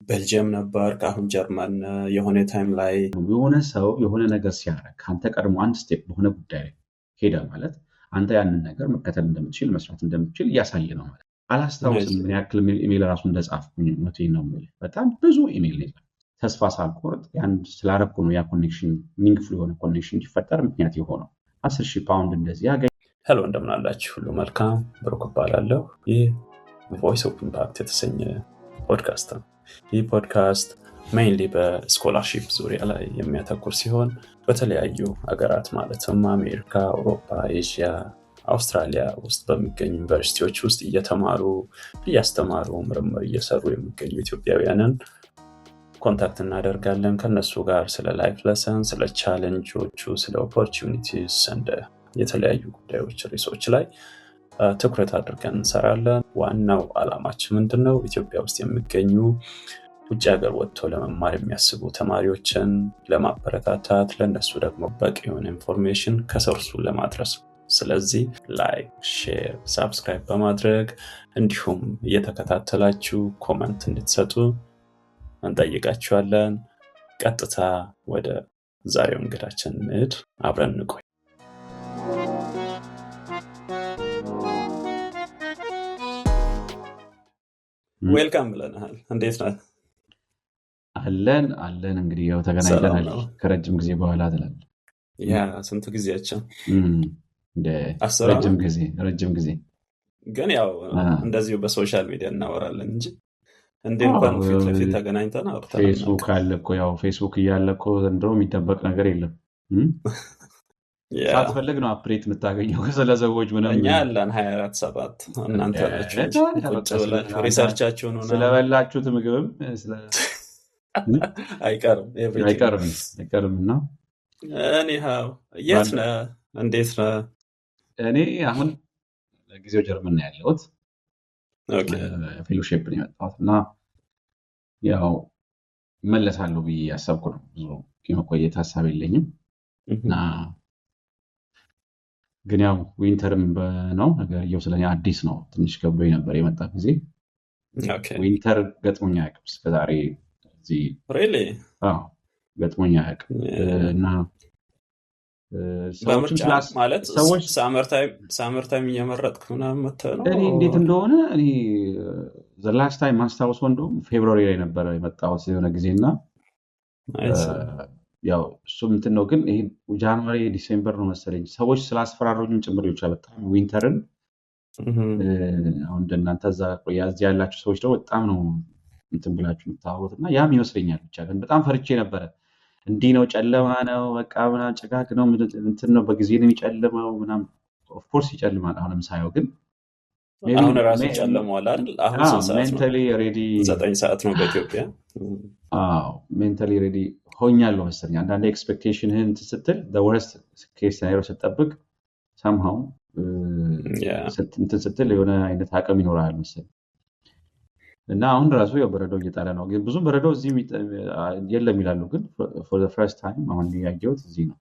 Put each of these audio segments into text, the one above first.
ቤልጅየም ነበር አሁን ጀርመን የሆነ ታይም ላይ የሆነ ሰው የሆነ ነገር ሲያደርግ ከአንተ ቀድሞ አንድ ስቴፕ በሆነ ጉዳይ ላይ ሄደ ማለት አንተ ያንን ነገር መከተል እንደምትችል መስራት እንደምትችል እያሳየ ነው ማለት። አላስታውስም ምን ያክል ኢሜል ራሱ እንደጻፍኩኝ እውነቴን ነው የምልህ። በጣም ብዙ ኢሜል ነው ተስፋ ሳልቆርጥ ያን ስላደረኩ ነው ያ ኮኔክሽን ሚኒንግፉል የሆነ ኮኔክሽን እንዲፈጠር ምክንያት የሆነው 10,000 ፓውንድ እንደዚህ ያገኝ። ሄሎ እንደምን አላችሁ? ሁሉ መልካም ብሩክ እባላለሁ። ይህ ቮይስ ኦፍ ኢምፓክት የተሰኘ ፖድካስት ነው። ይህ ፖድካስት ሜይንሊ በስኮላርሺፕ ዙሪያ ላይ የሚያተኩር ሲሆን በተለያዩ ሀገራት ማለትም አሜሪካ፣ አውሮፓ፣ ኤዥያ፣ አውስትራሊያ ውስጥ በሚገኙ ዩኒቨርሲቲዎች ውስጥ እያስተማሩ ምርምር እየሰሩ የሚገኙ ኢትዮጵያውያንን ኮንታክት እናደርጋለን። ከነሱ ጋር ስለ ላይፍ ለሰን፣ ስለ ቻሌንጆቹ፣ ስለ ኦፖርቹኒቲስ እንደ የተለያዩ ጉዳዮች ርዕሶች ላይ ትኩረት አድርገን እንሰራለን። ዋናው ዓላማችን ምንድነው? ኢትዮጵያ ውስጥ የሚገኙ ውጭ ሀገር ወጥተው ለመማር የሚያስቡ ተማሪዎችን ለማበረታታት፣ ለነሱ ደግሞ በቂ የሆነ ኢንፎርሜሽን ከሶርሱ ለማድረስ። ስለዚህ ላይክ፣ ሼር፣ ሳብስክራይብ በማድረግ እንዲሁም እየተከታተላችሁ ኮመንት እንድትሰጡ እንጠይቃችኋለን። ቀጥታ ወደ ዛሬው እንግዳችን እንሂድ። አብረን እንቆይ። ዌልካም ብለናል። እንዴት ነህ? አለን እንግዲህ ያው ተገናኝተናል ከረጅም ጊዜ በኋላ ትላለህ። ያ ስንት ጊዜያችን? ረጅም ጊዜ ግን ያው እንደዚሁ በሶሻል ሚዲያ እናወራለን እንጂ እንዴ እንኳን ፊት ለፊት ተገናኝተን አውርተናል። ፌስቡክ አለ እኮ ያው ፌስቡክ እያለ እኮ ዘንድሮ የሚጠበቅ ነገር የለም። ሳትፈልግ ነው አፕዴት የምታገኘው ስለ ሰዎች ምንም። እኛ ያለን 24/7 እናንተ ናችሁ ቁጭ ብላችሁ ሪሰርቻችሁን ሆነ ስለበላችሁት ምግብም አይቀርም እና anyhow የት ነህ? እንዴት ነህ? እኔ አሁን ለጊዜው ጀርመን ነው ያለሁት። ፌሎሺፕ ነው የመጣሁት እና ያው መለሳለሁ ብዬ ያሰብኩ ነው። ብዙ የመቆየት ሀሳብ የለኝም እና ግን ያው ዊንተርም ነው ነገርየው ስለኔ አዲስ ነው። ትንሽ ከብዶኝ ነበር የመጣ ጊዜ። ዊንተር ገጥሞኝ አያውቅም እስከዛሬ እዚህ ገጥሞኝ አያውቅም እና በምርጫ ማለት ሳመር ታይም እየመረጥክ ምናምን መተህ ነው? እኔ እንዴት እንደሆነ እኔ ላስት ታይም ማስታወስ እንደውም ፌብሩዋሪ ላይ ነበረ የመጣሁት የሆነ ጊዜና ያው እሱም እንትን ነው። ግን ይሄ ጃንዋሪ ዲሴምበር ነው መሰለኝ ሰዎች ስላስፈራሩኝም ጭምር ይችላል በጣም ዊንተርን። አሁን እንደናንተ እዛ እዚህ ያላችሁ ሰዎች ደግሞ በጣም ነው እንትን ብላችሁ የምታወሩት እና ያም ይመስለኛል። ብቻ ግን በጣም ፈርቼ ነበረ። እንዲህ ነው ጨለማ ነው በቃ ምናምን ጭጋግ ነው እንትን ነው በጊዜ ነው የሚጨልመው ምናምን። ኦፍኮርስ ይጨልማል አሁንም ሳየው። ግን አሁን ራሱ ጨልመዋል አይደል? አሁን 9 ሰዓት ነው በኢትዮጵያ። ሜንታሊ ሬዲ ሆኛለሁ መሰለኝ። አንዳንዴ ኤክስፔክቴሽንህን ስትል ወርስት ኬስ ሲናሪዮ ስትጠብቅ ሳምሃው እንትን ስትል የሆነ አይነት አቅም ይኖራል መሰለኝ። እና አሁን ራሱ ያው በረዶ እየጣለ ነው። ግን ብዙም በረዶ እዚህ የለም ይላሉ። ግን for the first time አሁን ያየሁት እዚህ ነው።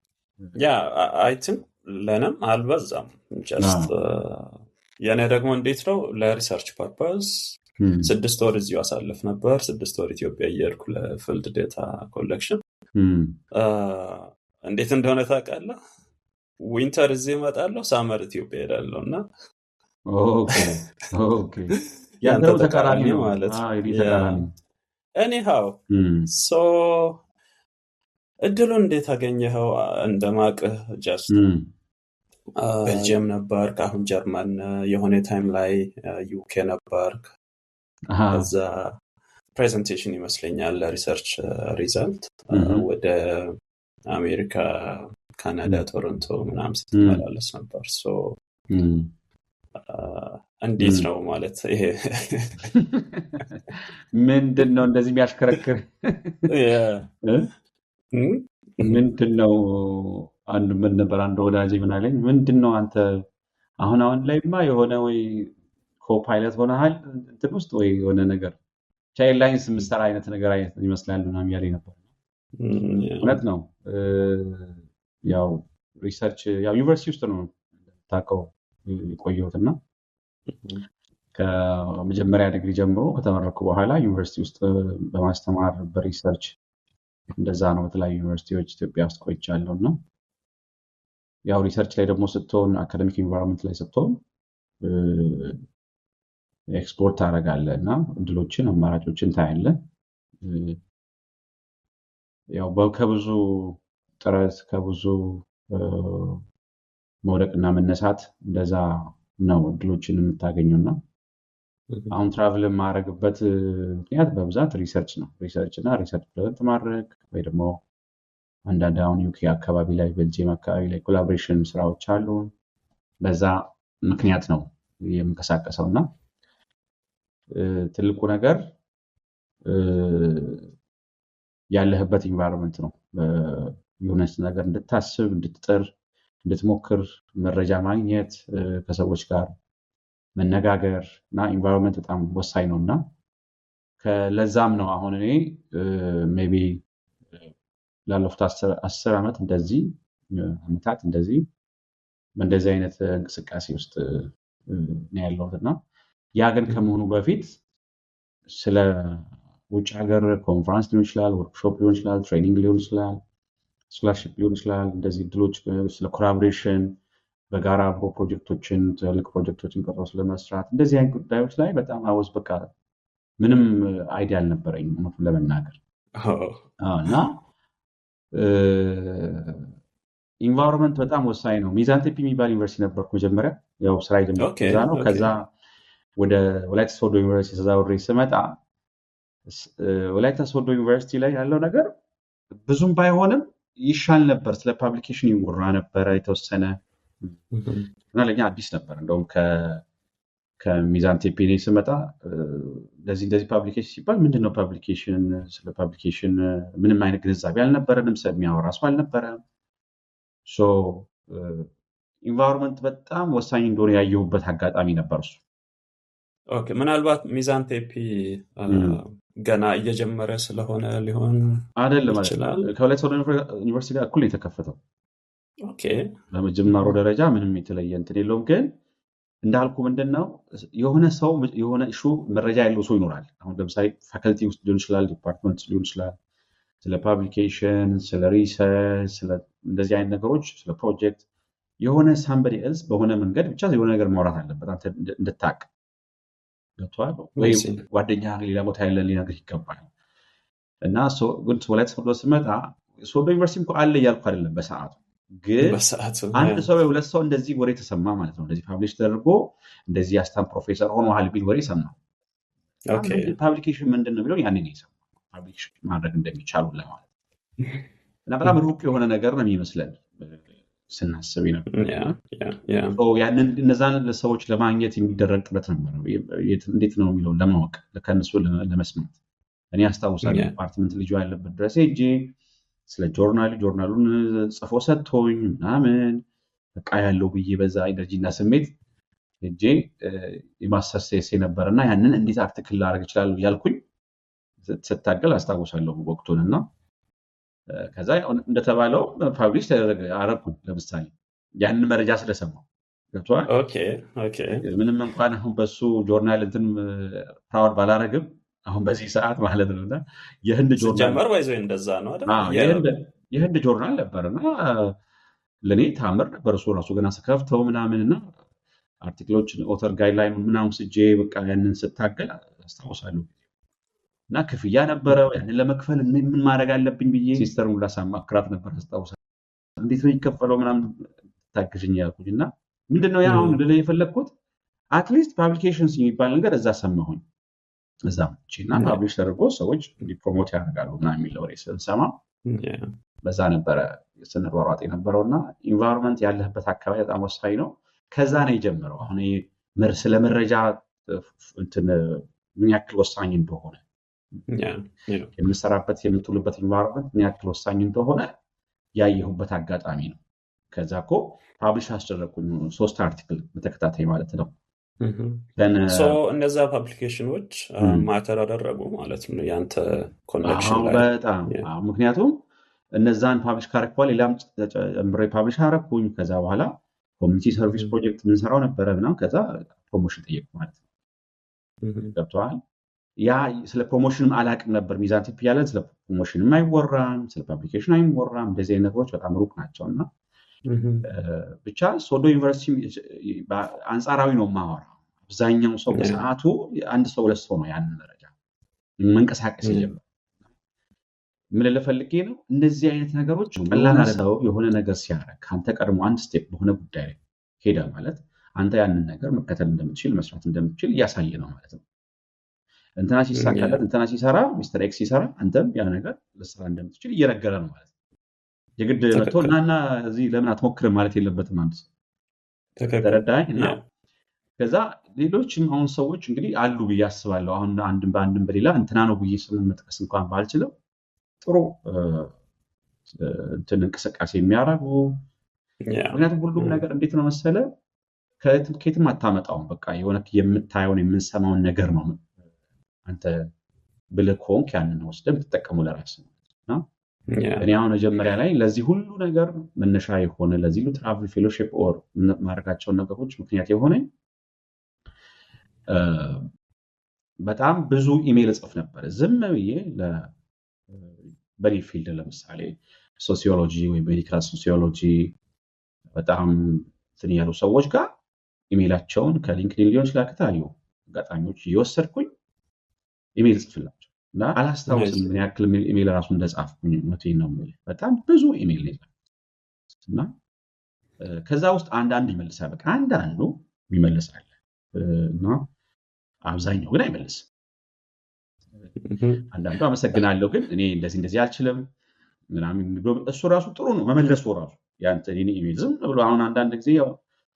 ያ አይ ቲንክ ለንም አልበዛም። ጀስት የኔ ደግሞ እንዴት ነው ለሪሰርች ፐርፐዝ 6 ወር እዚሁ አሳልፍ ነበር። 6 ወር ኢትዮጵያ እየሄድኩ ለፊልድ ዴታ ኮሌክሽን። እንዴት እንደሆነ ታውቃለህ? ዊንተር እዚህ እመጣለሁ፣ ሳመር ኢትዮጵያ እሄዳለሁ እና ኦኬ ያንተ ተቃራኒ ነው ማለት ተቃራኒ። anyhow so እድሉን እንዴት አገኘኸው? እንደማቅህ ጀስት ቤልጅየም ነበር አሁን ጀርመን የሆነ ታይም ላይ ዩኬ ነበር። ከዛ ፕሬዘንቴሽን ይመስለኛል ለሪሰርች ሪዛልት ወደ አሜሪካ፣ ካናዳ፣ ቶሮንቶ ምናምን ስትመላለስ ነበር። እንዴት ነው ማለት ይሄ ምንድን ነው እንደዚህ የሚያሽከረክር? ምንድን ነው አንድ ምን ነበር አንድ ወዳጅ ምን አለኝ፣ ምንድን ነው አንተ አሁን ላይማ የሆነ ወይ ኮፓይለት ሆነሃል እንትን ውስጥ ወይ የሆነ ነገር ቻይልድ ላይንስ ምስተር አይነት ነገር ይመስላል ምናምን ያለኝ ነበር። እውነት ነው። ያው ሪሰርች ያው ዩኒቨርሲቲ ውስጥ ነው ታውቀው የቆየሁትና ከመጀመሪያ ዲግሪ ጀምሮ ከተመረኩ በኋላ ዩኒቨርሲቲ ውስጥ በማስተማር በሪሰርች እንደዛ ነው በተለያዩ ዩኒቨርሲቲዎች ኢትዮጵያ ውስጥ ቆይቻለሁ እና ያው ሪሰርች ላይ ደግሞ ስትሆን አካደሚክ ኢንቫይሮንመንት ላይ ስትሆን ኤክስፖርት ታደርጋለህ እና እድሎችን አማራጮችን ታያለህ። ያው ከብዙ ጥረት ከብዙ መውደቅና መነሳት እንደዛ ነው እድሎችን የምታገኘውና አሁን ትራቭል የማደርግበት ምክንያት በብዛት ሪሰርች ነው። ሪሰርች እና ሪሰርች ፕሬዘንት ማድረግ ወይ ደግሞ አንዳንድ አሁን ዩኬ አካባቢ ላይ ቤልጂየም አካባቢ ላይ ኮላቦሬሽን ስራዎች አሉ። በዛ ምክንያት ነው የምንቀሳቀሰው እና ትልቁ ነገር ያለህበት ኢንቫይሮንመንት ነው። የሆነች ነገር እንድታስብ እንድትጥር እንድትሞክር መረጃ ማግኘት ከሰዎች ጋር መነጋገር እና ኢንቫይሮንመንት በጣም ወሳኝ ነው እና ለዛም ነው አሁን እኔ ሜቢ ላለፉት 10 ዓመት እንደዚህ ዓመታት እንደዚህ በእንደዚህ አይነት እንቅስቃሴ ውስጥ ነው ያለሁት እና ያ ግን ከመሆኑ በፊት ስለ ውጭ ሀገር ኮንፈረንስ ሊሆን ይችላል፣ ወርክሾፕ ሊሆን ይችላል፣ ትሬኒንግ ሊሆን ይችላል፣ ስኮላርሺፕ ሊሆን ይችላል፣ እንደዚህ ድሎች ስለ ኮላቦሬሽን በጋራ አብሮ ፕሮጀክቶችን ትልቅ ፕሮጀክቶችን ቀርጾ ስለመስራት እንደዚህ አይነት ጉዳዮች ላይ በጣም አወዝ በቃ ምንም አይዲያ አልነበረኝም እውነቱን ለመናገር እና ኢንቫይሮንመንት በጣም ወሳኝ ነው። ሚዛን ቴፒ የሚባል ዩኒቨርሲቲ ነበርኩ መጀመሪያ ያው ስራ የጀመርኩት እዛ ነው። ከዛ ወደ ወላይታ ሶዶ ዩኒቨርሲቲ ተዛውሬ ስመጣ ወላይታ ሶዶ ዩኒቨርሲቲ ላይ ያለው ነገር ብዙም ባይሆንም ይሻል ነበር። ስለ ፐብሊኬሽን ይወራ ነበረ የተወሰነ እና ለኛ አዲስ ነበር። እንደውም ከሚዛን ቴፒ ላይ ስመጣ እንደዚህ ፐብሊኬሽን ሲባል ምንድነው ፐብሊኬሽን፣ ስለ ፐብሊኬሽን ምንም አይነት ግንዛቤ አልነበረንም፣ የሚያወራ ሰው አልነበረም። ሶ ኢንቫይሮንመንት በጣም ወሳኝ እንደሆነ ያየሁበት አጋጣሚ ነበር እሱ። ኦኬ ምናልባት ሚዛን ቴፒ ገና እየጀመረ ስለሆነ ሊሆን አይደለም ይችላል። ከወላይታ ሶዶ ዩኒቨርሲቲ ጋር እኩል የተከፈተው። ኦኬ በመጀመሪያው ደረጃ ምንም የተለየ እንትን የለውም። ግን እንዳልኩ ምንድነው የሆነ ሰው የሆነ ኢሹ መረጃ ያለው ሰው ይኖራል። አሁን ለምሳሌ ፋካልቲ ውስጥ ሊሆን ይችላል፣ ዲፓርትመንት ሊሆን ይችላል፣ ስለ ፐብሊኬሽን፣ ስለ ሪሰርች፣ ስለ እንደዚህ አይነት ነገሮች፣ ስለ ፕሮጀክት የሆነ ሳምበዲ ኤልስ በሆነ መንገድ ብቻ የሆነ ነገር ማውራት አለበት አንተ እንድታቅ ገብቷል ወይ ጓደኛ ሌላ ቦታ ያለ ሊነግር ይገባል። እና ግን ወላይታ ሶዶ ስመጣ ሶዶ ዩኒቨርሲቲ እንኳን አለ እያልኩ አይደለም በሰዓቱ፣ ግን አንድ ሰው ሁለት ሰው እንደዚህ ወሬ ተሰማ ማለት ነው። እንደዚህ ፓብሊሽ ተደርጎ እንደዚህ አስታም ፕሮፌሰር ሆኗል ቢል ወሬ ሰማ። ኦኬ ፐብሊኬሽን ምንድነው የሚለው ያኔ ነው የሰማው። ፐብሊኬሽን ማድረግ እንደሚቻል ለማለት እና በጣም ሩቅ የሆነ ነገር ነው የሚመስለን ስናስብ ነበር። ያንን እነዛን ሰዎች ለማግኘት የሚደረግ ጥረት ነበር። እንዴት ነው የሚለው ለማወቅ ከነሱ ለመስማት እኔ አስታውሳለሁ ዲፓርትመንት ልጅ ያለበት ድረስ ሄጄ ስለ ጆርናሉን ጽፎ ሰጥቶኝ ምናምን በቃ ያለው ብዬ በዛ ኢነርጂና ስሜት ሄጄ የማስተርስ ቴሲስ ነበርና ያንን እንዴት አርቲክል ላደርግ እችላለሁ ያልኩኝ ስታገል አስታውሳለሁ ወቅቱንና ከዛ እንደተባለው ፐብሊሽ አደረኩኝ። ለምሳሌ ያንን መረጃ ስለሰማው ገብቷል። ኦኬ ምንም እንኳን አሁን በሱ ጆርናል እንትን ፕራውድ ባላረግም አሁን በዚህ ሰዓት ማለት ነውና የህንድ ጆርናል ጀመር ባይዘው እንደዛ ነው አይደል? የህንድ ጆርናል ነበርና ለኔ ታምር ነበር እሱ ራሱ ገና ስከፍተው ምናምንና አርቲክሎችን ኦተር ጋይድላይን ምናምን ስጄ በቃ ያንን ስታገል አስታውሳለሁ። እና ክፍያ ነበረው ያንን ለመክፈል ምን ማድረግ አለብኝ ብዬ ሲስተሩን ላሳማክራት ነበር አስታውሳለሁ። እንዴት ነው የሚከፈለው ምናምን ታግዥኝ ያልኩኝና ምንድነው ያ አሁን ለኔ የፈለኩት አትሊስት ፐብሊኬሽንስ የሚባል ነገር እዛ ሰማሁኝ። እዛ እና ፐብሊሽ ተደርጎ ሰዎች ፕሮሞት ያደርጋሉ እና የሚለው ወሬ ስንሰማ በዛ ነበረ ስንሯሯጥ የነበረውና ኢንቫይሮንመንት ያለህበት አካባቢ በጣም ወሳኝ ነው። ከዛ ነው የጀመረው። አሁን ስለ መረጃ እንትን ምን ያክል ወሳኝ እንደሆነ የምሰራበት የምትውልበት ኢንቫይሮንመንት ምን ያክል ወሳኝ እንደሆነ ያየሁበት አጋጣሚ ነው። ከዛ እኮ ፐብሊሽ አስደረኩኝ 3 አርቲክል በተከታታይ ማለት ነው። እነዛ ፐብሊኬሽኖች ማተር አደረጉ ማለት ነው ያንተ ኮኔክሽን ላይ በጣም ምክንያቱም እነዛን ፐብሊሽ ካረኩኝ ሌላም ጨምሬ ፐብሊሽ አረኩኝ። ከዛ በኋላ ኮሚኒቲ ሰርቪስ ፕሮጀክት ምንሰራው ነበረ ምናምን ከዛ ፕሮሞሽን ጠየቁ ማለት ነው። ገብተዋል። ያ ስለ ፕሮሞሽንም አላቅም ነበር። ሚዛን ቲፕ እያለ ስለ ፕሮሞሽንም አይወራም፣ ስለ ፐብሊኬሽን አይወራም። እንደዚህ አይነት ነገሮች በጣም ሩቅ ናቸው እና ብቻ ሶዶ ዩኒቨርሲቲ አንጻራዊ ነው የማወራው። አብዛኛው ሰው በሰዓቱ አንድ ሰው ሁለት ሰው ነው ያንን ደረጃ መንቀሳቀስ የጀመረው። ምን ልፈልጌ ነው እንደዚህ አይነት ነገሮች ቀላል ሰው የሆነ ነገር ሲያደርግ ከአንተ ቀድሞ አንድ ስቴፕ በሆነ ጉዳይ ላይ ሄደ ማለት አንተ ያንን ነገር መከተል እንደምትችል መስራት እንደምትችል እያሳየ ነው ማለት ነው። እንትና ሲሳካለት እንትና ሲሰራ ሚስተር ኤክስ ሲሰራ አንተም ያ ነገር ልስራ እንደምትችል እየነገረ ነው ማለት ነው። የግድ መጥቶ እናና እዚህ ለምን አትሞክርም ማለት የለበትም አንድ ሰው። ተረዳኝ። እና ከዛ ሌሎችም አሁን ሰዎች እንግዲህ አሉ ብዬ አስባለሁ። አሁን በአንድም በሌላ እንትና ነው ብዬ ስምን መጥቀስ እንኳን ባልችልም ጥሩ እንትን እንቅስቃሴ የሚያደርጉ ምክንያቱም ሁሉም ነገር እንዴት ነው መሰለ ከየትም አታመጣውም። በቃ የሆነ የምታየውን የምንሰማውን ነገር ነው አንተ ብለህ ከሆንክ ያንን ወስደህ የምትጠቀሙ ለራስህ ነው። እኔ አሁን መጀመሪያ ላይ ለዚህ ሁሉ ነገር መነሻ የሆነ ለዚህ ሁሉ ትራቭል ፌሎሺፕ ኦር ማድረጋቸውን ነገሮች ምክንያት የሆነኝ በጣም ብዙ ኢሜይል እጽፍ ነበር ዝም ብዬ በኔ ፊልድ ለምሳሌ ሶሲዮሎጂ ወይ ሜዲካል ሶሲዮሎጂ በጣም እንትን ያሉ ሰዎች ጋር ኢሜይላቸውን ከሊንክድኢን ሊሆን ይችላል ከተለያዩ አጋጣሚዎች እየወሰድኩኝ ኢሜይል ጽፍላቸው እና አላስታውስም ምን ያክል ኢሜይል ራሱ እንደጻፍኩኝ እውነቴን ነው የምልህ። በጣም ብዙ ኢሜይል ነው እና ከዛ ውስጥ አንዳንድ ይመልሳል። በቃ አንዳንዱ ይመልሳል እና አብዛኛው ግን አይመልስም። አንዳንዱ አመሰግናለሁ ግን እኔ እንደዚህ አልችልም ምናምን እሱ ራሱ ጥሩ ነው መመለሱ ራሱ ያንተ ኢሜይል ዝም ብሎ አሁን አንዳንድ ጊዜ ያው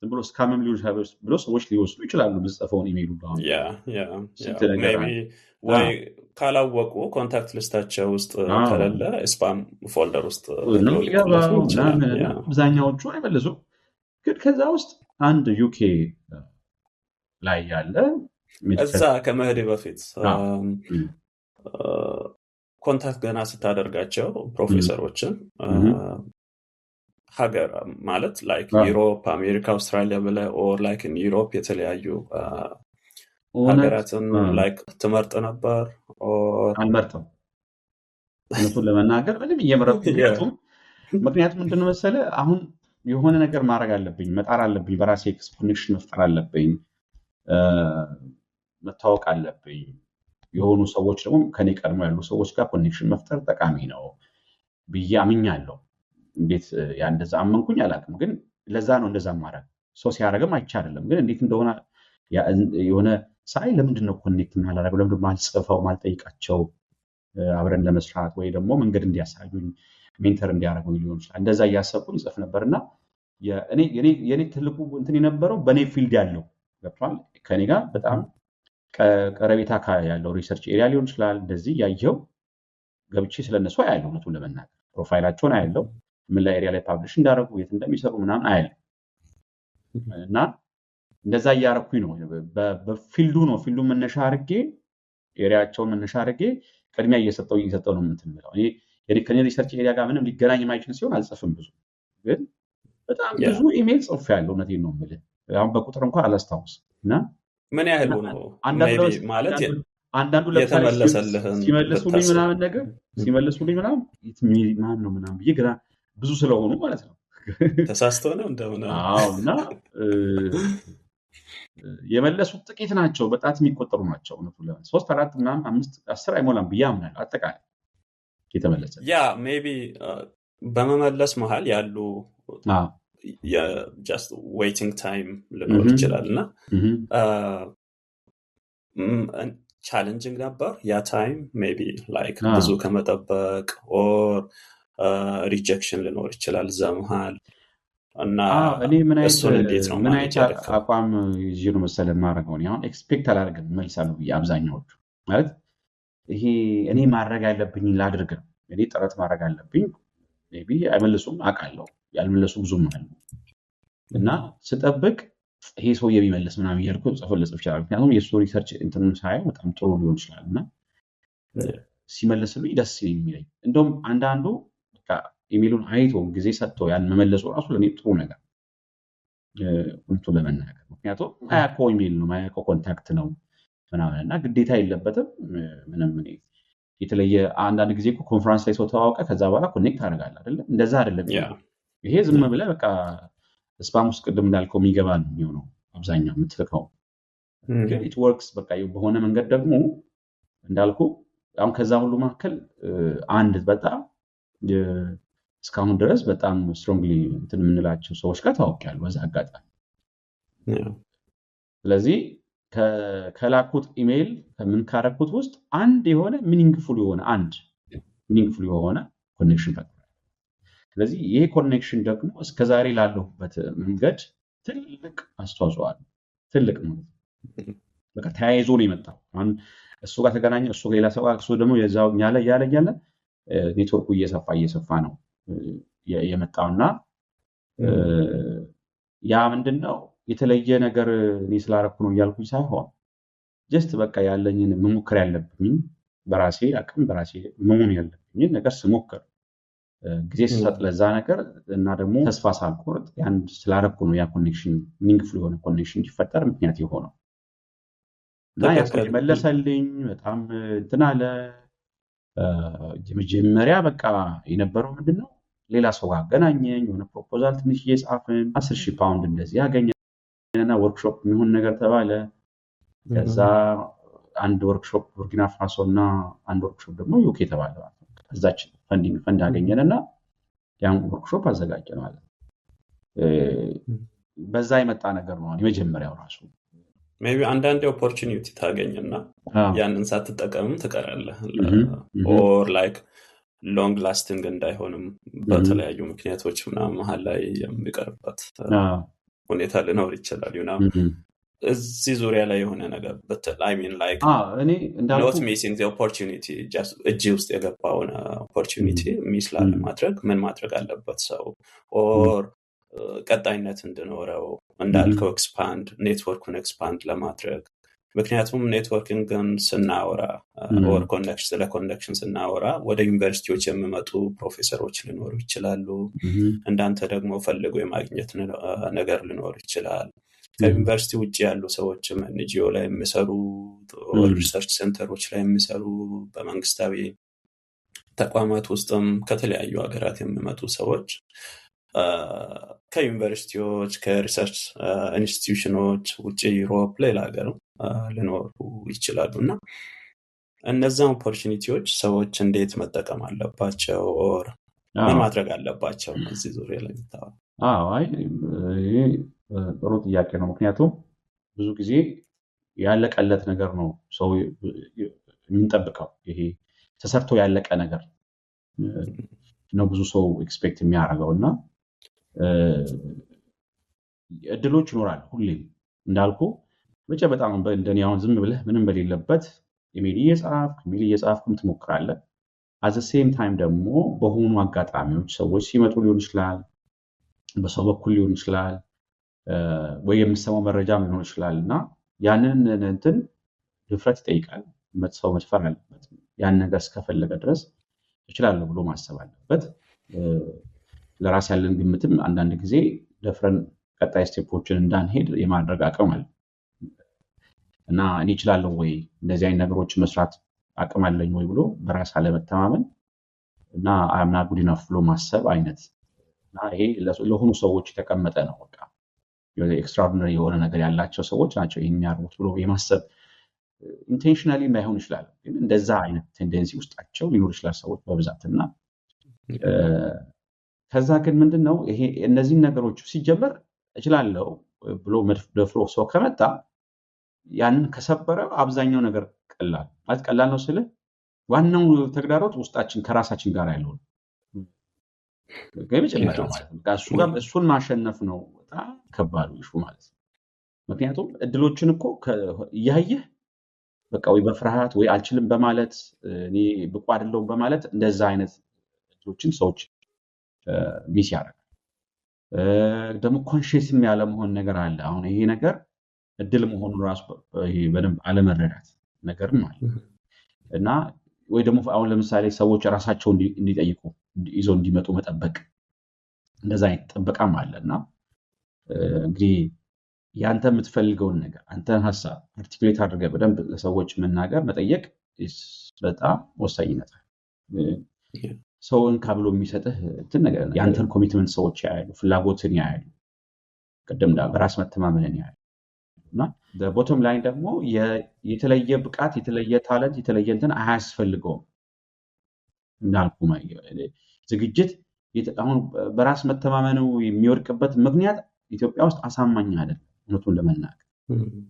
ዝም ብሎ ስካምም ብሎ ሰዎች ሊወስዱ ይችላሉ። ምጽፈውን ኢሜይል ሁሉ ወይ ካላወቁ ኮንታክት ሊስታቸው ውስጥ ከሌለ ስፓም ፎልደር ውስጥ አብዛኛዎቹ አይመልሱም። ግን ከዛ ውስጥ አንድ ዩኬ ላይ ያለ እዛ ከመሄዴ በፊት ኮንታክት ገና ስታደርጋቸው ፕሮፌሰሮችን ሀገር ማለት ላይክ ዩሮፕ፣ አሜሪካ፣ አውስትራሊያ ብለህ ኦር ላይክ ኢን ዩሮፕ የተለያዩ ሀገራትን ላይክ ትመርጥ ነበር? አልመርጥም እውነቱን ለመናገር ምንም እየመረጥኩ ምክንያቱም ምንድን መሰለህ አሁን የሆነ ነገር ማድረግ አለብኝ፣ መጣር አለብኝ፣ በራሴ ኮኔክሽን መፍጠር አለብኝ፣ መታወቅ አለብኝ። የሆኑ ሰዎች ደግሞ ከኔ ቀድሞ ያሉ ሰዎች ጋር ኮኔክሽን መፍጠር ጠቃሚ ነው ብዬ አምኛለሁ። እንዴት ያ እንደዛ አመንኩኝ አላውቅም፣ ግን ለዛ ነው እንደዛ ማድረግ። ሰው ሲያደርግም አይቻልም፣ ግን እንዴት እንደሆነ የሆነ ሳይ ለምንድን ነው ኮኔክት ማላደርገው? ለምንድን ማልጽፈው ማልጠይቃቸው? አብረን ለመስራት ወይ ደግሞ መንገድ እንዲያሳዩኝ ሜንተር እንዲያደርጉኝ ሊሆን ይችላል። እንደዛ እያሰብኩኝ ይጽፍ ነበርና የኔ ትልቁ እንትን የነበረው በኔ ፊልድ ያለው ገብቷል። ከኔ ጋር በጣም ቀረቤታ ያለው ሪሰርች ኤሪያ ሊሆን ይችላል። እንደዚህ ያየው ገብቼ ስለነሱ አያለው። እውነቱን ለመናገር ፕሮፋይላቸውን አያለው፣ ምን ላይ ኤሪያ ላይ ፓብሊሽ እንዳደረጉ የት እንደሚሰሩ ምናምን አያለው። እና እንደዛ እያደረኩኝ ነው በፊልዱ ነው ፊልዱን መነሻ አድርጌ ኤሪያቸውን መነሻ አድርጌ ቅድሚያ እየሰጠው ነው የምትምለው። እኔ ከኔ ሪሰርች ኤሪያ ጋር ምንም ሊገናኝ የማይችል ሲሆን አልጽፍም። ብዙ ግን በጣም ብዙ ኢሜይል ጽፌያለሁ። እውነቴን ነው የምልህ። አሁን በቁጥር እንኳን አላስታውስም። እና ምን ያህሉ ነው ማለት አንዳንዱ የተመለሰልህን ሲመልሱልኝ ምናምን ነገር ሲመልሱልኝ ምናምን ማን ነው ምናምን ብዬ ግራ ብዙ ስለሆኑ ማለት ነው ተሳስቶ ነው እንደሆነ እና የመለሱት ጥቂት ናቸው፣ በጣት የሚቆጠሩ ናቸው። እውነቱን ለምን 3 4 ምናምን 5 10 አይሞላም ብዬ አምናለሁ። አጠቃላይ የተመለሰ ሜቢ በመመለስ መሀል ያሉ ጀስት ዌይቲንግ ታይም ሊኖር ይችላል እና ቻሌንጂንግ ነበር ያ ታይም ሜቢ ላይክ ብዙ ከመጠበቅ ኦር ሪጀክሽን ሊኖር ይችላል እዛ መሀል እና እኔ ምን አይነት አቋም ይዤ ነው መሰለህ የማደርገው። አሁን ኤክስፔክት አላደርግም እመልሳለሁ ብዬ አብዛኛዎቹ ማለት ይሄ እኔ ማድረግ ያለብኝ ላድርግ ነው። እኔ ጥረት ማድረግ አለብኝ። ሜቢ አይመልሱም አውቃለሁ፣ ያልመለሱ ብዙም አሉ እና ስጠብቅ ይሄ ሰው የሚመልስ ምናምን እያልኩ ጽፍ ይችላል። ምክንያቱም የእሱ ሪሰርች እንትኑን ሳየው በጣም ጥሩ ሊሆን ይችላል እና ሲመልስልኝ ደስ የሚለኝ እንደውም አንዳንዱ ኢሜሉን አይቶ ጊዜ ሰጥቶ ያን መመለሱ ራሱ ለኔ ጥሩ ነገር እውነቱን ለመናገር። ምክንያቱም ማያውቀው ኢሜል ነው፣ ማያውቀው ኮንታክት ነው። ምናምንና ግዴታ የለበትም ምንም የተለየ አንዳንድ ጊዜ እኮ ኮንፈረንስ ላይ ሰው ተዋወቀ ከዛ በኋላ ኮኔክት አደርጋለህ አይደለ እንደዛ አይደለም ይሄ ዝም ብለህ በቃ ስፓም ውስጥ ቅድም እንዳልከው የሚገባ ነው የሚሆነው አብዛኛው የምትልከው ግን it works በቃ በሆነ መንገድ ደግሞ እንዳልኩ አሁን ከዛ ሁሉ መካከል አንድ በጣም እስካሁን ድረስ በጣም ስትሮንግሊ እንትን የምንላቸው ሰዎች ጋር ታውቂያለሁ በዛ አጋጣሚ ስለዚህ ከላኩት ኢሜል ከምን ካረኩት ውስጥ አንድ የሆነ ሚኒንግፉል የሆነ ኮኔክሽን ፈጥሯል ስለዚህ ይሄ ኮኔክሽን ደግሞ እስከዛሬ ላለሁበት መንገድ ትልቅ አስተዋጽኦ አለው ትልቅ ነው በቃ ተያይዞ ነው የመጣው አሁን እሱ ጋር ተገናኘ እሱ ሌላ ሰው እሱ ደግሞ የዛው ያለ ኔትወርኩ እየሰፋ ነው የመጣውና ያ ምንድነው የተለየ ነገር እኔ ስላረኩ ነው ያልኩኝ ሳይሆን ጀስት በቃ ያለኝን መሞከር ያለብኝ በራሴ አቅም በራሴ መሆን ያለብኝ ነገር ስሞክር ጊዜ ሰጥ ለዛ ነገር እና ደግሞ ተስፋ ሳልቆርጥ ያን ስላረኩ ነው ያ ኮኔክሽን ሚኒንግፉል የሆነ ኮኔክሽን እንዲፈጠር ምክንያት የሆነው እና ያስቆይ መለሰልኝ በጣም እንትን አለ መጀመሪያ በቃ የነበረው ምንድነው ሌላ ሰው አገናኘኝ የሆነ ፕሮፖዛል ትንሽ እየጻፍን 10,000 ፓውንድ እንደዚህ ያገኘና ወርክሾፕ የሚሆን ነገር ተባለ ከዛ አንድ ወርክሾፕ ቡርኪና ፋሶና አንድ ወርክሾፕ ደግሞ ዩኬ ተባለ ከዛች ፈንድ አገኘንና ያን ወርክሾፕ አዘጋጀን ማለት በዛ የመጣ ነገር ነው የመጀመሪያው ራሱ ሜቢ አንዳንድ ኦፖርቹኒቲ ታገኝና ያንን ሳትጠቀምም ትቀራለህ ኦር ላይክ ሎንግ ላስቲንግ እንዳይሆንም በተለያዩ ምክንያቶች ምናምን መሀል ላይ የሚቀርበት ሁኔታ ሊኖር ይችላል እዚህ ዙሪያ ላይ የሆነ ነገር I mean like not missing the opportunity just እጅ ውስጥ የገባውን opportunity ሚስ ላለማድረግ ምን ማድረግ አለበት ሰው ኦር ቀጣይነት እንድኖረው እንዳልከው ኤክስፓንድ ኔትወርኩን ኤክስፓንድ ለማድረግ ምክንያቱም ኔትወርኪንግን ስናወራ ኦር ኮኔክሽን ስናወራ ወደ ዩኒቨርሲቲዎች የሚመጡ ፕሮፌሰሮች ሊኖሩ ይችላሉ እንዳንተ ደግሞ ፈልጎ የማግኘት ነገር ሊኖር ይችላል ከዩኒቨርሲቲ ውጪ ያሉ ሰዎችም ኤንጂኦ ላይ የሚሰሩ ሪሰርች ሴንተሮች ላይ የሚሰሩ በመንግስታዊ ተቋማት ውስጥም ከተለያዩ ሀገራት የሚመጡ ሰዎች ከዩኒቨርሲቲዎች ከሪሰርች ኢንስቲትዩሽኖች ውጪ ዩሮፕ ሌላ ሀገር ሊኖሩ ይችላሉና እነዛን ኦፖርቹኒቲዎች ሰዎች እንዴት መጠቀም አለባቸው ኦር ምን ማድረግ አለባቸው እዚህ ዙሪያ ላይ ተታው አይ ጥሩ ጥያቄ ነው ምክንያቱም ብዙ ጊዜ ያለቀለት ነገር ነው ሰው የሚጠብቀው ይሄ ተሰርቶ ያለቀ ነገር ነው ብዙ ሰው ኤክስፔክት የሚያደርገውና እድሎች ይኖራል ሁሌም እንዳልኩ ብቻ በጣም እንደኔ አሁን ዝም ብለህ ምንም በሌለበት ኢሜል እየጻፍኩም ትሞክራለህ at the same time ደግሞ በሆኑ አጋጣሚዎች ሰዎች ሲመጡ ሊሆን ይችላል በሰው በኩል ሊሆን ይችላል ወይ የምሰማው መረጃም ሊሆን ይችላልና ያንን እንትን ድፍረት ይጠይቃል ሰው መድፈር አለበት ያን ነገር እስከፈለገ ድረስ ይችላል ብሎ ማሰብ አለበት ለራስ ያለን ግምትም አንዳንድ ጊዜ ደፍረን ቀጣይ ስቴፖችን እንዳንሄድ የማድረግ አቅም አለ እና እኔ እችላለሁ ወይ እንደዚህ አይነት ነገሮች መስራት አቅም አለኝ ወይ ብሎ በራስ አለመተማመን እና አምና ጉድ ኢነፍ ብሎ ማሰብ አይነት እና ይሄ ለሆኑ ሰዎች የተቀመጠ ነው በቃ ኤክስትራኦርዲነሪ የሆነ ነገር ያላቸው ሰዎች ናቸው ይሄን የሚያደርጉት ብሎ የማሰብ ኢንቴንሽናሊ ማይሆን ይችላል ግን እንደዛ አይነት ቴንደንሲ ውስጣቸው ሊኖር ይችላል ሰዎች በብዛትና ከዛ ግን ምንድነው ይሄ እነዚህን ነገሮች ሲጀመር እችላለሁ ብሎ ደፍሮ ሰው ከመጣ ያንን ከሰበረ አብዛኛው ነገር ቀላል ነው ስለ ዋናው ተግዳሮት ውስጣችን ከራሳችን ጋር ያለው ገበጨመረው ማለት እሱን ማሸነፍ ነው በጣም ከባድ ነው ማለት ምክንያቱም እድሎችን እኮ ያየህ በቃ ወይ በፍርሃት ወይ አልችልም በማለት እኔ ብቁ አይደለሁም በማለት እንደዛ አይነት እድሎችን ሰዎች ሚስ ያደርጋል ደግሞ ኮንሺየስም ያለ መሆን ነገር አለ አሁን ይሄ ነገር እድል መሆኑን ራሱ ይሄ በደንብ አለመረዳት ነገርም አለ እና ወይ ደግሞ አሁን ለምሳሌ ሰዎች ራሳቸው እንዲጠይቁ ይዘው እንዲመጡ መጠበቅ እንደዛ አይነት ጥበቃም አለና እንግዲህ ያንተ የምትፈልገውን ነገር አንተን ሐሳብ አርቲኩሌት አድርገህ በደንብ ለሰዎች መናገር መጠየቅ በጣም ወሳኝነት አለ። ሰውን ካብሎ የሚሰጥህ እንትን ነገር ያንተን ኮሚትመንት ሰዎች ያያሉ፣ ፍላጎትን ያያሉ፣ ቀደም በራስ መተማመንን ያያሉ። እና በቦቶም ላይ ደግሞ የተለየ ብቃት፣ የተለየ ታለንት፣ የተለየ እንትን አያስፈልገውም። እንዳልኩ ዝግጅት አሁን በራስ መተማመኑ የሚወድቅበት ምክንያት ኢትዮጵያ ውስጥ አሳማኝ አይደለም። እውነቱን ለመናገር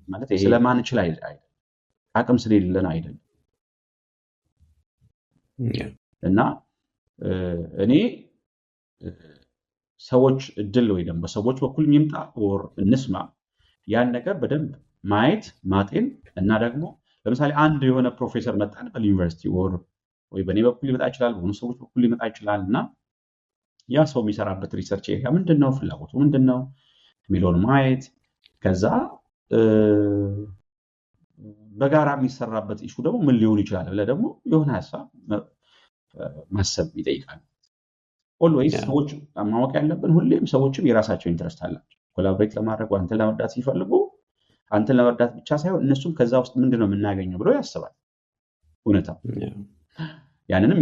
ማለት ስለማንችል አይደለም፣ አቅም ስለሌለን አይደለም። እና እኔ ሰዎች እድል ወይ ደግሞ በሰዎች በኩል የሚምጣ ወር እንስማ ያን ነገር በደንብ ማየት ማጤን እና ደግሞ ለምሳሌ አንድ የሆነ ፕሮፌሰር መጣን በዩኒቨርሲቲ ወይ በእኔ በኩል ሊመጣ ይችላል፣ በሆኑ ሰዎች በኩል ሊመጣ ይችላል። እና ያ ሰው የሚሰራበት ሪሰርች ኤሪያ ምንድነው፣ ፍላጎቱ ምንድነው የሚለውን ማየት፣ ከዛ በጋራ የሚሰራበት ኢሹ ደግሞ ምን ሊሆን ይችላል ብለህ ደግሞ የሆነ ሀሳብ ማሰብ ይጠይቃል። ኦልዌይስ ሰዎች ማወቅ ያለብን ሁሌም ሰዎችም የራሳቸው ኢንትረስት አላቸው። ኮላቦሬት ለማድረግ አንተን ለመርዳት ሲፈልጉ አንተን ለመርዳት ብቻ ሳይሆን እነሱም ከዛ ውስጥ ምንድነው የምናገኘው ብለው ያስባል። እውነታው ያንንም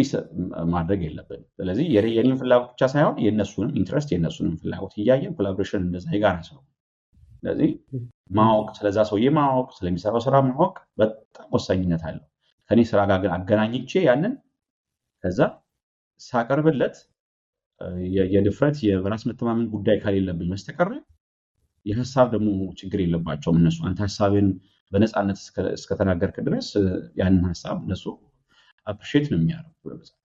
ማድረግ የለብን። ስለዚህ የኔን ፍላጎት ብቻ ሳይሆን የነሱንም ኢንትረስት የነሱንም ፍላጎት እያየን ኮላቦሬሽን እንደዛ የጋራ ሰው። ስለዚህ ማወቅ፣ ስለዛ ሰውዬ ማወቅ፣ ስለሚሰራው ስራ ማወቅ በጣም ወሳኝነት አለው። ከኔ ስራ ጋር ግን አገናኝቼ ያንን ከዛ ሳቀርብለት የድፍረት የበራስ መተማመን ጉዳይ ከሌለብኝ በስተቀር የሐሳብ ደግሞ ችግር የለባቸውም እነሱ። አንተ ሐሳብን በነፃነት እስከተናገርክ ድረስ ያንን ሐሳብ እነሱ አፕሪሺየት ነው የሚያደርጉት በብዛት።